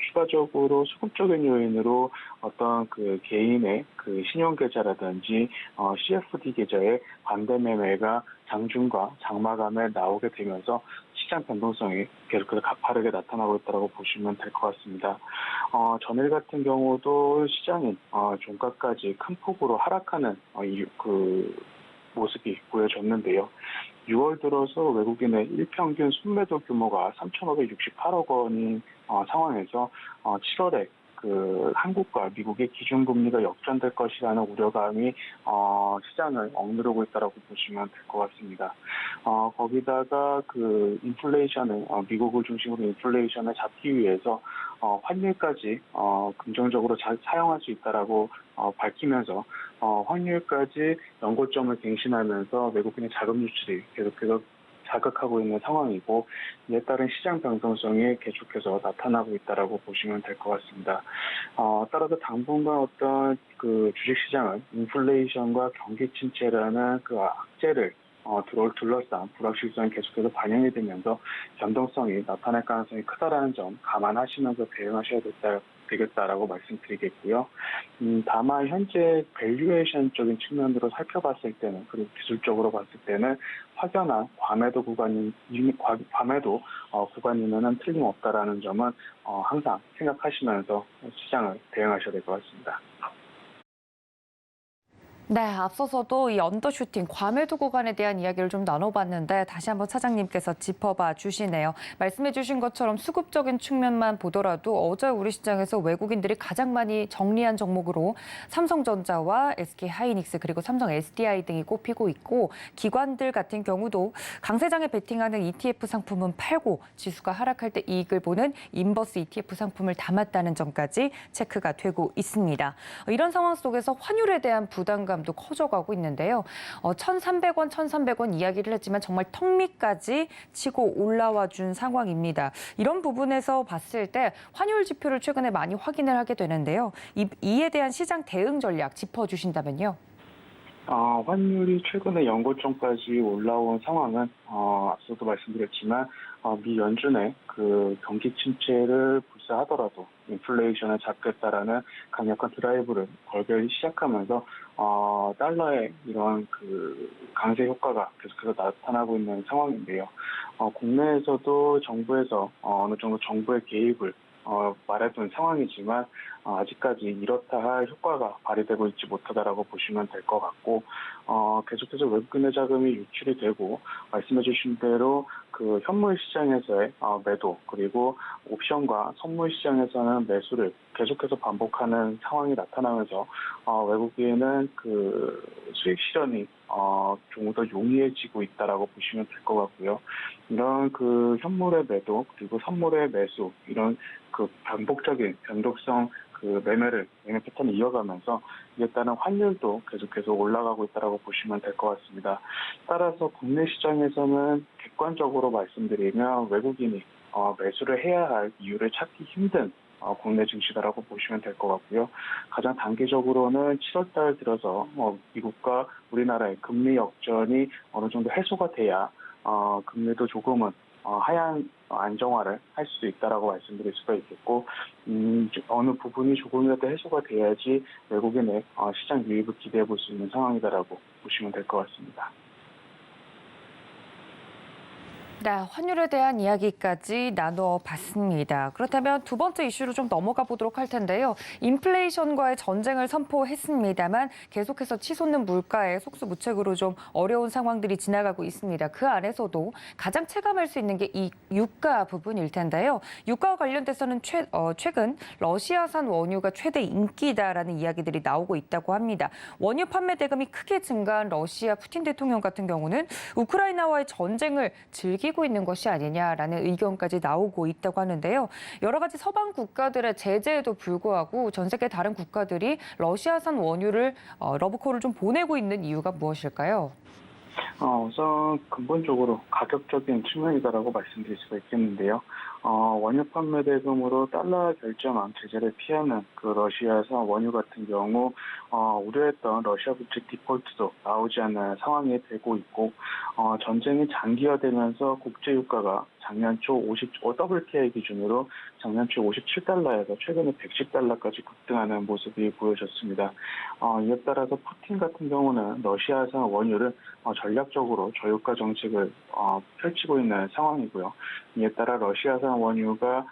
추가적으로 수급적인 요인으로 어떤 개인의 신용 계좌라든지 CFD 계좌의 반대 매매가 장중과 장마감에 나오게 되면서 시장 변동성이 계속해서 가파르게 나타나고 있다고 보시면 될 것 같습니다. 전일 같은 경우도 시장이 종가까지 큰 폭으로 하락하는 모습이 보여졌는데요. 6월 들어서 외국인의 일평균 순매도 규모가 3,568억 원인 상황에서 7월에 한국과 미국의 기준금리가 역전될 것이라는 우려감이 시장을 억누르고 있다고 보시면 될 것 같습니다. 거기다가 인플레이션을 미국을 중심으로 인플레이션을 잡기 위해서 환율까지 긍정적으로 잘 사용할 수 있다라고 밝히면서 환율까지 연고점을 갱신하면서 외국인의 자금 유출이 계속해서 자극하고 있는 상황이고 이에 따른 시장 변동성이 계속해서 나타나고 있다라고 보시면 될 것 같습니다. 따라서 당분간 어떤 주식시장은 인플레이션과 경기 침체라는 악재를 둘러싼 불확실성이 계속해서 반영이 되면서 변동성이 나타날 가능성이 크다라는 점 감안하시면서 대응하셔야 되겠다라고 말씀드리겠고요. 다만 현재 밸류에이션적인 측면으로 살펴봤을 때는 그리고 기술적으로 봤을 때는 확연한 과매도 구간이면은 틀림없다라는 점은 항상 생각하시면서 시장을 대응하셔야 될 것 같습니다. 네, 앞서서도 이 언더슈팅, 과매도 구간에 대한 이야기를 좀 나눠봤는데 다시 한번 차장님께서 짚어봐 주시네요. 말씀해 주신 것처럼 수급적인 측면만 보더라도 어제 우리 시장에서 외국인들이 가장 많이 정리한 종목으로 삼성전자와 SK하이닉스 그리고 삼성 SDI 등이 꼽히고 있고 기관들 같은 경우도 강세장에 베팅하는 ETF 상품은 팔고 지수가 하락할 때 이익을 보는 인버스 ETF 상품을 담았다는 점까지 체크가 되고 있습니다. 이런 상황 속에서 환율에 대한 부담감 도 커져가고 있는데요. 1,300원, 1,300원 이야기를 했지만 정말 턱 밑까지 치고 올라와 준 상황입니다. 이런 부분에서 봤을 때 환율 지표를 최근에 많이 확인을 하게 되는데요. 이에 대한 시장 대응 전략 짚어주신다면요. 환율이 최근에 연고점까지 올라온 상황은 앞서도 말씀드렸지만 미 연준의 경기 침체를 불사하더라도 인플레이션을 잡겠다라는 강력한 드라이브를 걸기 시작하면서 달러의 이런 강세 효과가 계속해서 나타나고 있는 상황인데요. 국내에서도 정부에서 어느 정도 정부의 개입을 말해둔 상황이지만 아직까지 이렇다 할 효과가 발휘되고 있지 못하다라고 보시면 될 것 같고 계속해서 외국인의 자금이 유출이 되고 말씀해 주신 대로 현물 시장에서의 매도 그리고 옵션과 선물 시장에서는 매수를 계속해서 반복하는 상황이 나타나면서 외국인은 수익 실현이 좀 더 용이해지고 있다라고 보시면 될 것 같고요. 이런 현물의 매도 그리고 선물의 매수 이런 반복적인 변동성 매매 패턴을 이어가면서 이에 따른 환율도 계속해서 올라가고 있다고 보시면 될 것 같습니다. 따라서 국내 시장에서는 객관적으로 말씀드리면 외국인이 매수를 해야 할 이유를 찾기 힘든 국내 증시다라고 보시면 될 것 같고요. 가장 단기적으로는 7월 달 들어서 미국과 우리나라의 금리 역전이 어느 정도 해소가 돼야 금리도 조금은 하향 안정화를 할 수도 있다라고 말씀드릴 수가 있겠고, 어느 부분이 조금이라도 해소가 돼야지 외국인의 시장 유입을 기대해 볼 수 있는 상황이다라고 보시면 될 것 같습니다. 네, 환율에 대한 이야기까지 나눠봤습니다. 그렇다면 두 번째 이슈로 좀 넘어가 보도록 할 텐데요. 인플레이션과의 전쟁을 선포했습니다만 계속해서 치솟는 물가에 속수무책으로 좀 어려운 상황들이 지나가고 있습니다. 그 안에서도 가장 체감할 수 있는 게 이 유가 부분일 텐데요. 유가와 관련돼서는 최근 러시아산 원유가 최대 인기다라는 이야기들이 나오고 있다고 합니다. 원유 판매 대금이 크게 증가한 러시아 푸틴 대통령 같은 경우는 우크라이나와의 전쟁을 즐기고 있는 것이 아니냐라는 의견까지 나오고 있다고 하는데요. 여러 가지 서방 국가들의 제재에도 불구하고 전 세계 다른 국가들이 러시아산 원유를 러브콜을 좀 보내고 있는 이유가 무엇일까요? 우선 근본적으로 가격적인 측면이다라고 말씀드릴 수가 있겠는데요. 원유 판매 대금으로 달러 결정한 제재를 피하는 그 러시아산 원유 같은 경우 우려했던 러시아 부채 디폴트도 나오지 않는 상황이 되고 있고, 전쟁이 장기화되면서 국제 유가가 작년 초 WTI 기준으로 작년 초 57달러에서 최근에 110달러까지 급등하는 모습이 보여졌습니다. 이에 따라서 푸틴 같은 경우는 러시아산 원유를 전략적으로 저유가 정책을 펼치고 있는 상황이고요. 이에 따라 러시아산 원유가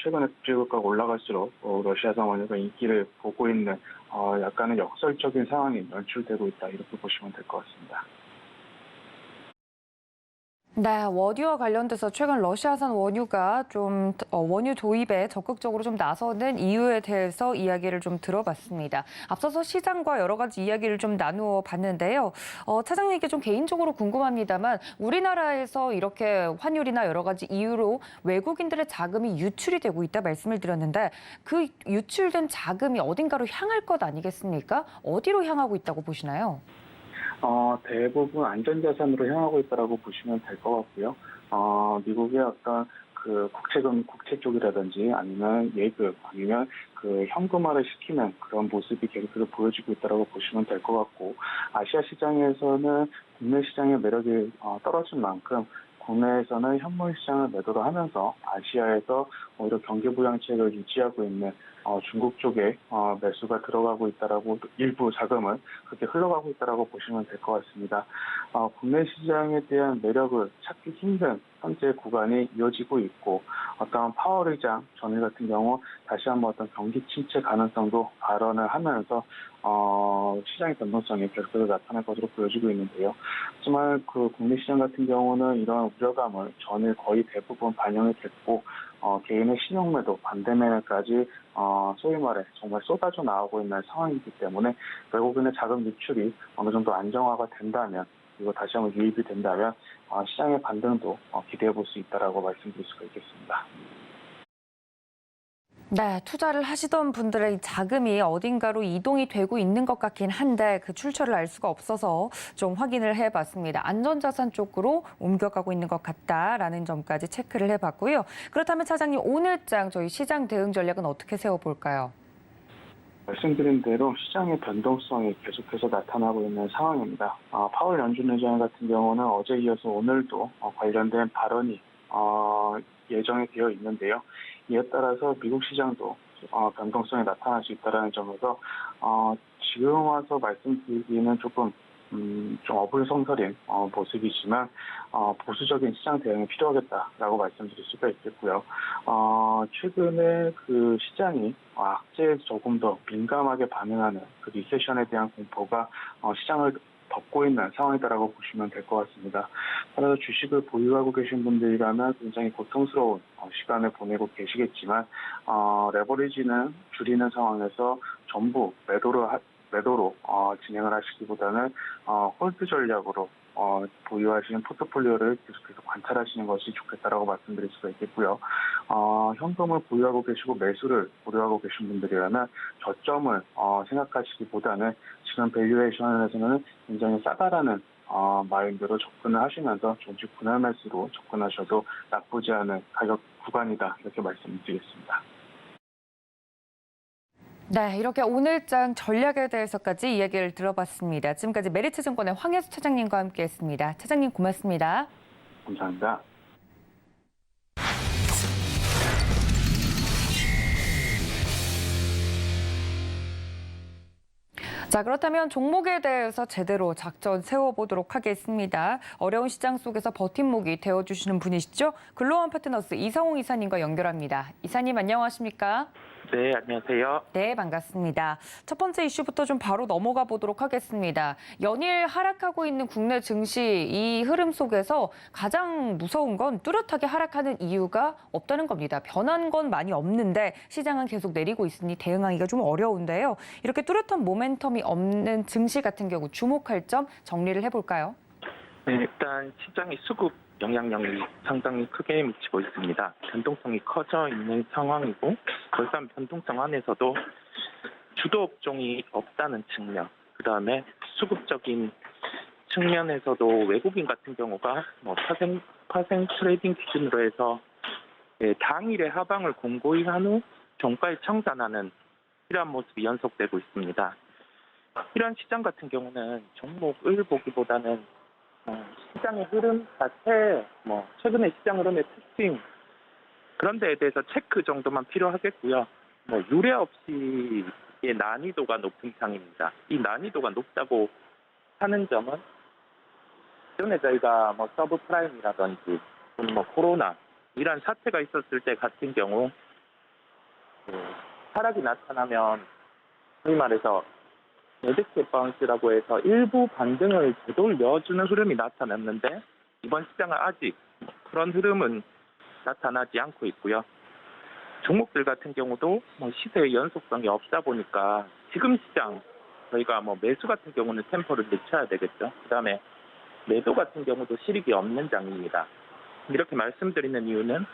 최근에 국제유가가 올라갈수록 러시아산 원유가 인기를 보고 있는 약간의 역설적인 상황이 연출되고 있다, 이렇게 보시면 될 것 같습니다. 네, 원유와 관련돼서 최근 러시아산 원유가 좀 원유 도입에 적극적으로 좀 나서는 이유에 대해서 이야기를 좀 들어봤습니다. 앞서서 시장과 여러 가지 이야기를 좀 나누어 봤는데요. 차장님께 좀 개인적으로 궁금합니다만 우리나라에서 이렇게 환율이나 여러 가지 이유로 외국인들의 자금이 유출이 되고 있다 말씀을 드렸는데 그 유출된 자금이 어딘가로 향할 것 아니겠습니까? 어디로 향하고 있다고 보시나요? 대부분 안전자산으로 향하고 있다라고 보시면 될 것 같고요. 미국의 어떤 그 국채 쪽이라든지 아니면 예금 아니면 그 현금화를 시키는 그런 모습이 계속해서 보여지고 있다라고 보시면 될 것 같고, 아시아 시장에서는 국내 시장의 매력이 떨어진 만큼 국내에서는 현물 시장을 매도를 하면서 아시아에서 오히려 경기부양책을 유지하고 있는 중국 쪽에 매수가 들어가고 있다라고, 일부 자금은 그렇게 흘러가고 있다라고 보시면 될 것 같습니다. 국내 시장에 대한 매력을 찾기 힘든 현재 구간이 이어지고 있고, 어떤 파월 의장 전일 같은 경우 다시 한번 어떤 경기 침체 가능성도 발언을 하면서 시장의 변동성이 계속해서 나타날 것으로 보여지고 있는데요. 하지만 그 국내 시장 같은 경우는 이러한 우려감을 전일 거의 대부분 반영이 됐고, 개인의 신용매도 반대매매까지 소위 말해 정말 쏟아져 나오고 있는 상황이기 때문에 외국인의 자금 유출이 어느 정도 안정화가 된다면, 그리고 다시 한번 유입이 된다면 시장의 반등도 기대해 볼 수 있다라고 말씀드릴 수가 있겠습니다. 네, 투자를 하시던 분들의 자금이 어딘가로 이동이 되고 있는 것 같긴 한데 그 출처를 알 수가 없어서 좀 확인을 해봤습니다. 안전자산 쪽으로 옮겨가고 있는 것 같다라는 점까지 체크를 해봤고요. 그렇다면 차장님, 오늘장 저희 시장 대응 전략은 어떻게 세워볼까요? 말씀드린 대로 시장의 변동성이 계속해서 나타나고 있는 상황입니다. 파월 연준 의장 같은 경우는 어제 이어서 오늘도 관련된 발언이 예정이 되어 있는데요. 이에 따라서 미국 시장도 변동성이 나타날 수 있다는 점에서 지금 와서 말씀드리기는 좀 어불성설인 모습이지만 보수적인 시장 대응이 필요하겠다라고 말씀드릴 수가 있겠고요. 최근에 그 시장이 악재에 조금 더 민감하게 반응하는 그 리세션에 대한 공포가 시장을 덮고 있는 상황이다라고 보시면 될 것 같습니다. 따라서 주식을 보유하고 계신 분들이라면 굉장히 고통스러운 시간을 보내고 계시겠지만 레버리지는 줄이는 상황에서 전부 매도로 진행을 하시기보다는 홀드 전략으로 보유하시는 포트폴리오를 계속해서 관찰하시는 것이 좋겠다라고 말씀드릴 수가 있겠고요. 현금을 보유하고 계시고 매수를 보유하고 계신 분들이라면 저점을 생각하시기보다는 지금 밸류에이션에서는 굉장히 싸다라는 마인드로 접근을 하시면서 조금씩 분할 매수로 접근하셔도 나쁘지 않은 가격 구간이다 이렇게 말씀드리겠습니다. 네, 이렇게 오늘장 전략에 대해서까지 이야기를 들어봤습니다. 지금까지 메리츠증권의 황혜수 차장님과 함께했습니다. 차장님 고맙습니다. 감사합니다. 자, 그렇다면 종목에 대해서 제대로 작전 세워보도록 하겠습니다. 어려운 시장 속에서 버팀목이 되어주시는 분이시죠? 글로원 파트너스 이성웅 이사님과 연결합니다. 이사님 안녕하십니까? 네, 안녕하세요. 네, 반갑습니다. 첫 번째 이슈부터 좀 바로 넘어가 보도록 하겠습니다. 연일 하락하고 있는 국내 증시 이 흐름 속에서 가장 무서운 건 뚜렷하게 하락하는 이유가 없다는 겁니다. 변한 건 많이 없는데 시장은 계속 내리고 있으니 대응하기가 좀 어려운데요. 이렇게 뚜렷한 모멘텀이 없는 증시 같은 경우 주목할 점 정리를 해볼까요? 네, 일단 시장의 수급 영향력이 상당히 크게 미치고 있습니다. 변동성이 커져 있는 상황이고, 그렇다면 변동성 안에서도 주도 업종이 없다는 측면, 그다음에 수급적인 측면에서도 외국인 같은 경우가 파생 트레이딩 기준으로 해서 당일의 하방을 공고히 한 후 종가에 청산하는 이러한 모습이 연속되고 있습니다. 이러한 시장 같은 경우는 종목을 보기보다는 시장의 흐름 자체, 최근의 시장 흐름의 특징 그런 데에 대해서 체크 정도만 필요하겠고요. 유례 없이의 난이도가 높은 상입니다. 이 난이도가 높다고 하는 점은 전에 저희가 서브프라임이라든지 코로나 이런 사태가 있었을 때 같은 경우 하락이 나타나면 소위 말해서 매드캣 바운스라고 해서 일부 반등을 되돌려주는 흐름이 나타났는데 이번 시장은 아직 그런 흐름은 나타나지 않고 있고요. 종목들 같은 경우도 시세의 연속성이 없다 보니까 지금 시장 저희가 매수 같은 경우는 템포를 늦춰야 되겠죠. 그다음에 매도 같은 경우도 실익이 없는 장입니다. 이렇게 말씀드리는 이유는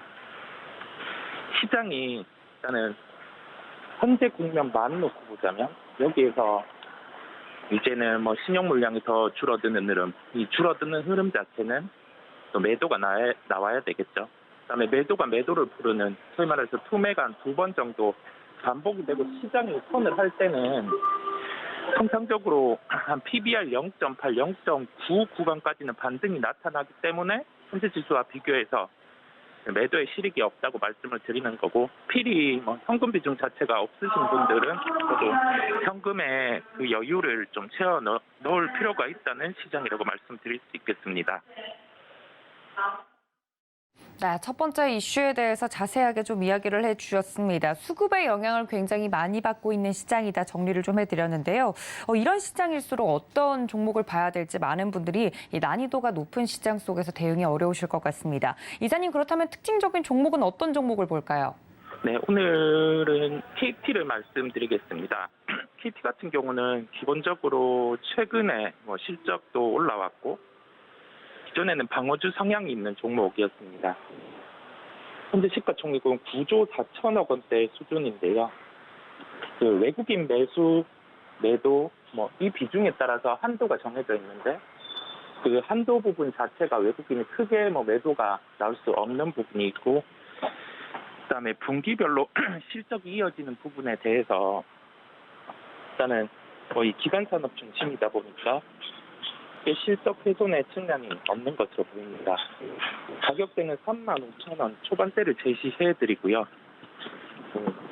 시장이 일단은 현재 국면만 놓고 보자면 여기에서 이제는 신용 물량이 더 줄어드는 흐름, 이 줄어드는 흐름 자체는 또 매도가 나와야 되겠죠. 그다음에 매도가 매도를 부르는 소위 말해서 투매가 한 2번 정도 반복이 되고 시장이 손을 할 때는 통상적으로 한 PBR 0.8, 0.9 구간까지는 반등이 나타나기 때문에 현재 지수와 비교해서 매도에 실익이 없다고 말씀을 드리는 거고, 필히 현금 비중 자체가 없으신 분들은 저도 현금의 그 여유를 좀 채워 넣을 필요가 있다는 시장이라고 말씀드릴 수 있겠습니다. 네, 첫 번째 이슈에 대해서 자세하게 좀 이야기를 해주셨습니다. 수급의 영향을 굉장히 많이 받고 있는 시장이다 정리를 좀 해드렸는데요. 이런 시장일수록 어떤 종목을 봐야 될지 많은 분들이 이 난이도가 높은 시장 속에서 대응이 어려우실 것 같습니다. 이사님, 그렇다면 특징적인 종목은 어떤 종목을 볼까요? 네, 오늘은 KT를 말씀드리겠습니다. KT 같은 경우는 기본적으로 최근에 실적도 올라왔고 기존에는 방어주 성향이 있는 종목이었습니다. 현재 시가총액은 9조 4천억 원대 수준인데요. 그 외국인 매수, 매도 이 비중에 따라서 한도가 정해져 있는데 그 한도 부분 자체가 외국인이 크게 매도가 나올 수 없는 부분이 있고, 그다음에 분기별로 실적이 이어지는 부분에 대해서 일단은 거의 기간산업 중심이다 보니까 실적 훼손의 측면이 없는 것으로 보입니다. 가격대는 35,000원 초반대를 제시해드리고요.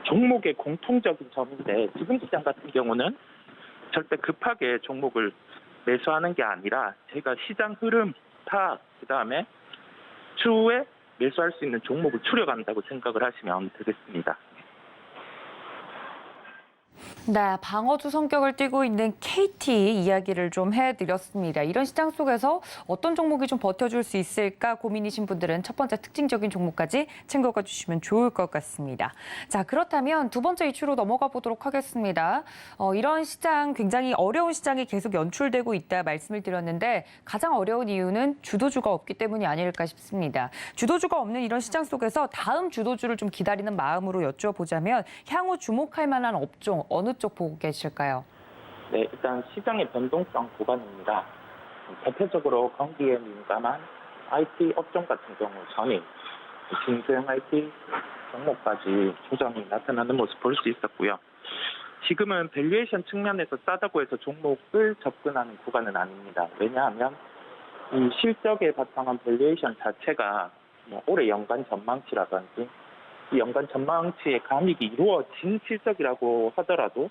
종목의 공통적인 점인데 지금 시장 같은 경우는 절대 급하게 종목을 매수하는 게 아니라 제가 시장 흐름 파악, 그다음에 추후에 매수할 수 있는 종목을 추려간다고 생각을 하시면 되겠습니다. 네, 방어주 성격을 띠고 있는 KT 이야기를 좀 해드렸습니다. 이런 시장 속에서 어떤 종목이 좀 버텨줄 수 있을까 고민이신 분들은 첫 번째 특징적인 종목까지 챙겨가 주시면 좋을 것 같습니다. 자, 그렇다면 두 번째 이슈로 넘어가 보도록 하겠습니다. 이런 시장, 굉장히 어려운 시장이 계속 연출되고 있다 말씀을 드렸는데 가장 어려운 이유는 주도주가 없기 때문이 아닐까 싶습니다. 주도주가 없는 이런 시장 속에서 다음 주도주를 좀 기다리는 마음으로 여쭤보자면 향후 주목할 만한 업종 어느 쪽 보고 계실까요? 네, 일단 시장의 변동성 구간입니다. 대표적으로 경기에 민감한 IT 업종 같은 경우 전일 중소형 IT 종목까지 조정이 나타나는 모습 볼 수 있었고요. 지금은 밸류에이션 측면에서 싸다고 해서 종목을 접근하는 구간은 아닙니다. 왜냐하면 이 실적에 바탕한 밸류에이션 자체가 올해 연간 전망치라든지 이 연간 전망치의 감익이 이루어진 실적이라고 하더라도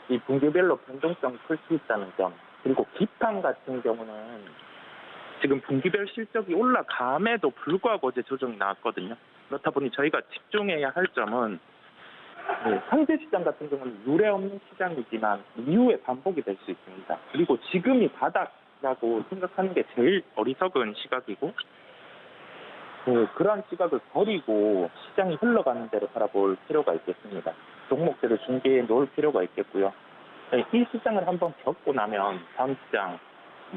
이 분기별로 변동성이 클 수 있다는 점, 그리고 기판 같은 경우는 지금 분기별 실적이 올라감에도 불구하고 어제 조정이 나왔거든요. 그렇다 보니 저희가 집중해야 할 점은 상대 시장 같은 경우는 유례 없는 시장이지만 이후에 반복이 될 수 있습니다. 그리고 지금이 바닥이라고 생각하는 게 제일 어리석은 시각이고 그러한 시각을 버리고 시장이 흘러가는 대로 바라볼 필요가 있겠습니다. 종목들을 중개해 놓을 필요가 있겠고요. 이 시장을 한번 겪고 나면 다음 시장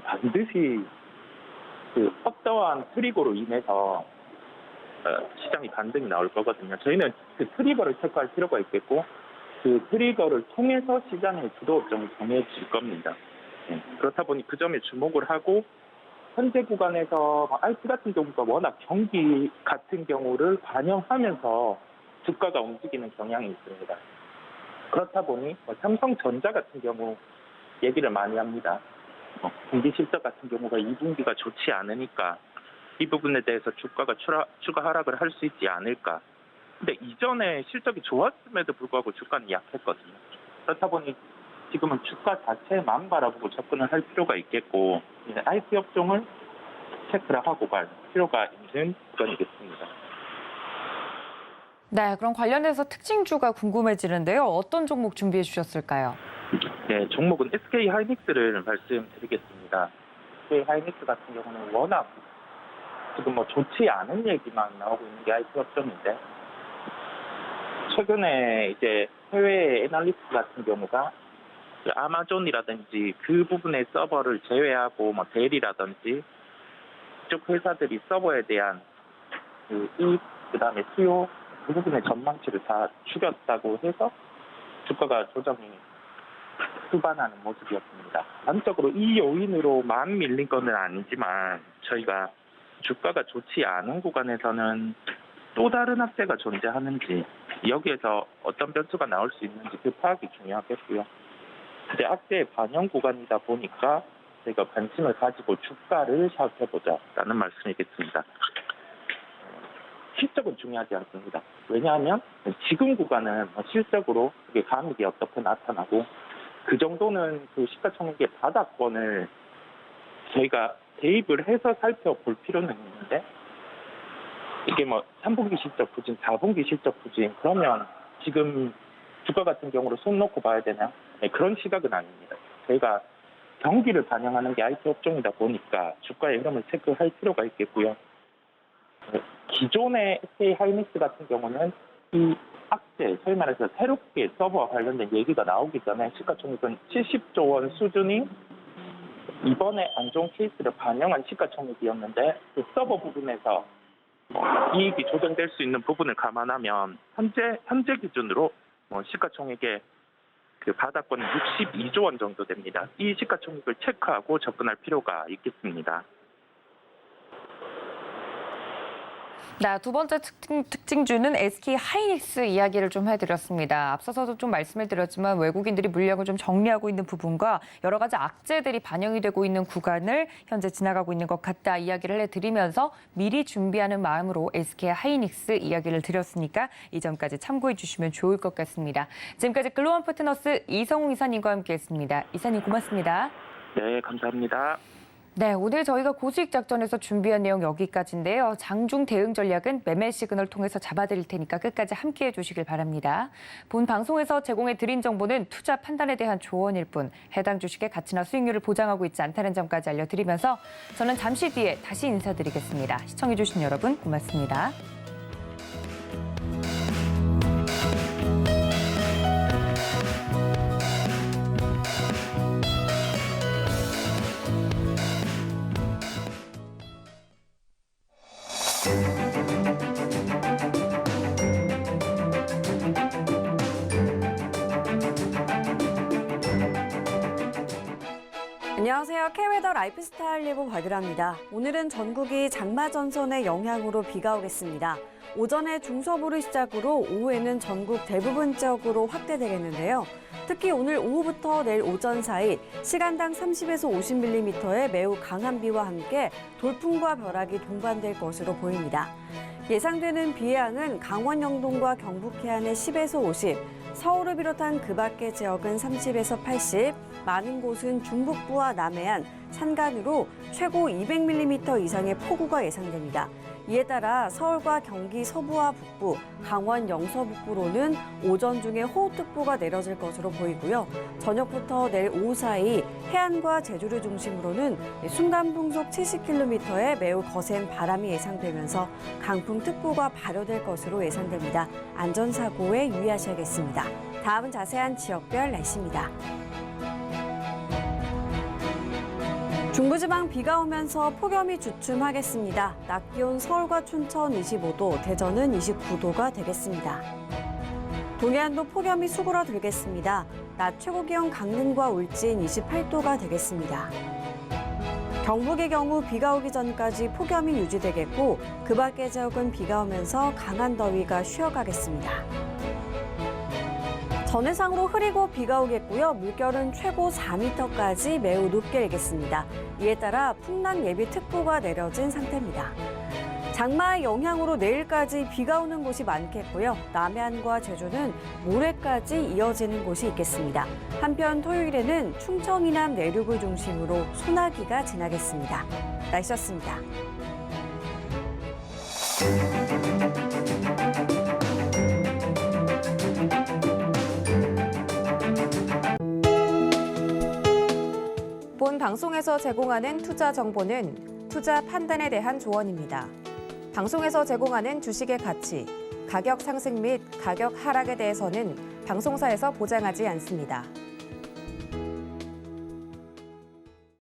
반드시 어떠한 트리거로 인해서 시장이 반등이 나올 거거든요. 저희는 그 트리거를 체크할 필요가 있겠고 그 트리거를 통해서 시장의 주도 업종이 정해질 겁니다. 그렇다 보니 그 점에 주목을 하고 현재 구간에서 IT 같은 경우가 워낙 경기 같은 경우를 반영하면서 주가가 움직이는 경향이 있습니다. 그렇다 보니 삼성전자 같은 경우 얘기를 많이 합니다. 분기 실적 같은 경우가 2분기가 좋지 않으니까 이 부분에 대해서 주가가 추가 하락을 할 수 있지 않을까. 근데 이전에 실적이 좋았음에도 불구하고 주가는 약했거든요. 그렇다 보니 지금은 주가 자체만 바라보고 접근을 할 필요가 있겠고 IT 업종을 체크를 하고 갈 필요가 있는 구간이겠습니다. 네, 그럼 관련해서 특징주가 궁금해지는데요. 어떤 종목 준비해 주셨을까요? 네, 종목은 SK 하이닉스를 말씀드리겠습니다. SK 하이닉스 같은 경우는 워낙 지금 좋지 않은 얘기만 나오고 있는 게 IT 업종인데 최근에 이제 해외 애널리스트 같은 경우가 아마존이라든지 그 부분의 서버를 제외하고 델이라든지 이쪽 회사들이 서버에 대한 그다음에 수요 그 부분의 전망치를 다 추렸다고 해서 주가가 조정이 수반하는 모습이었습니다. 단적으로 이 요인으로만 밀린 건 아니지만 저희가 주가가 좋지 않은 구간에서는 또 다른 악재가 존재하는지 여기에서 어떤 변수가 나올 수 있는지 그 파악이 중요하겠고요. 이제 악재의 반영 구간이다 보니까 저희가 관심을 가지고 주가를 살펴보자라는 말씀이겠습니다. 실적은 중요하지 않습니다. 왜냐하면 지금 구간은 실적으로 그게 감익이 어떻게 나타나고 그 정도는 그 시가총액의 바닥권을 저희가 대입을 해서 살펴볼 필요는 있는데 이게 3분기 실적 부진, 4분기 실적 부진 그러면 지금 주가 같은 경우로 손 놓고 봐야 되나? 네, 그런 시각은 아닙니다. 저희가 경기를 반영하는 게 IT 업종이다 보니까 주가의 흐름을 체크할 필요가 있겠고요. 기존의 SK 하이닉스 같은 경우는 이 악재, 소위 말해서 새롭게 서버와 관련된 얘기가 나오기 전에 시가총액은 70조 원 수준이 이번에 안 좋은 케이스를 반영한 시가총액이었는데 그 서버 부분에서 이익이 조정될 수 있는 부분을 감안하면 현재 기준으로 시가총액의 그 바닥권은 62조 원 정도 됩니다. 이 시가총액을 체크하고 접근할 필요가 있겠습니다. 네, 두 번째 특징주는 SK 하이닉스 이야기를 좀 해드렸습니다. 앞서서도 좀 말씀을 드렸지만 외국인들이 물량을 좀 정리하고 있는 부분과 여러 가지 악재들이 반영이 되고 있는 구간을 현재 지나가고 있는 것 같다 이야기를 해드리면서 미리 준비하는 마음으로 SK 하이닉스 이야기를 드렸으니까 이 점까지 참고해 주시면 좋을 것 같습니다. 지금까지 글로벌 파트너스 이성웅 이사님과 함께했습니다. 이사님 고맙습니다. 네, 감사합니다. 네, 오늘 저희가 고수익 작전에서 준비한 내용 여기까지인데요. 장중 대응 전략은 매매 시그널 통해서 잡아드릴 테니까 끝까지 함께해 주시길 바랍니다. 본 방송에서 제공해 드린 정보는 투자 판단에 대한 조언일 뿐 해당 주식의 가치나 수익률을 보장하고 있지 않다는 점까지 알려드리면서 저는 잠시 뒤에 다시 인사드리겠습니다. 시청해 주신 여러분 고맙습니다. 안녕하세요. K웨더 라이프스타일 예보 박유라입니다. 오늘은 전국이 장마 전선의 영향으로 비가 오겠습니다. 오전에 중서부를 시작으로 오후에는 전국 대부분 지역으로 확대되겠는데요. 특히 오늘 오후부터 내일 오전 사이 시간당 30에서 50mm의 매우 강한 비와 함께 돌풍과 벼락이 동반될 것으로 보입니다. 예상되는 비의 양은 강원 영동과 경북 해안에 10에서 50, 서울을 비롯한 그 밖의 지역은 30에서 80, 많은 곳은 중북부와 남해안, 산간으로 최고 200mm 이상의 폭우가 예상됩니다. 이에 따라 서울과 경기 서부와 북부, 강원 영서 북부로는 오전 중에 호우특보가 내려질 것으로 보이고요. 저녁부터 내일 오후 사이 해안과 제주를 중심으로는 순간풍속 70km의 매우 거센 바람이 예상되면서 강풍특보가 발효될 것으로 예상됩니다. 안전사고에 유의하셔야겠습니다. 다음은 자세한 지역별 날씨입니다. 중부지방 비가 오면서 폭염이 주춤하겠습니다. 낮 기온 서울과 춘천 25도, 대전은 29도가 되겠습니다. 동해안도 폭염이 수그러들겠습니다. 낮 최고 기온 강릉과 울진 28도가 되겠습니다. 경북의 경우 비가 오기 전까지 폭염이 유지되겠고 그 밖의 지역은 비가 오면서 강한 더위가 쉬어가겠습니다. 전해상으로 흐리고 비가 오겠고요. 물결은 최고 4m까지 매우 높게 일겠습니다. 이에 따라 풍랑 예비 특보가 내려진 상태입니다. 장마의 영향으로 내일까지 비가 오는 곳이 많겠고요. 남해안과 제주는 모레까지 이어지는 곳이 있겠습니다. 한편 토요일에는 충청 이남 내륙을 중심으로 소나기가 지나겠습니다. 날씨였습니다. 본 방송에서 제공하는 투자 정보는 투자 판단에 대한 조언입니다. 방송에서 제공하는 주식의 가치, 가격 상승 및 가격 하락에 대해서는 방송사에서 보장하지 않습니다.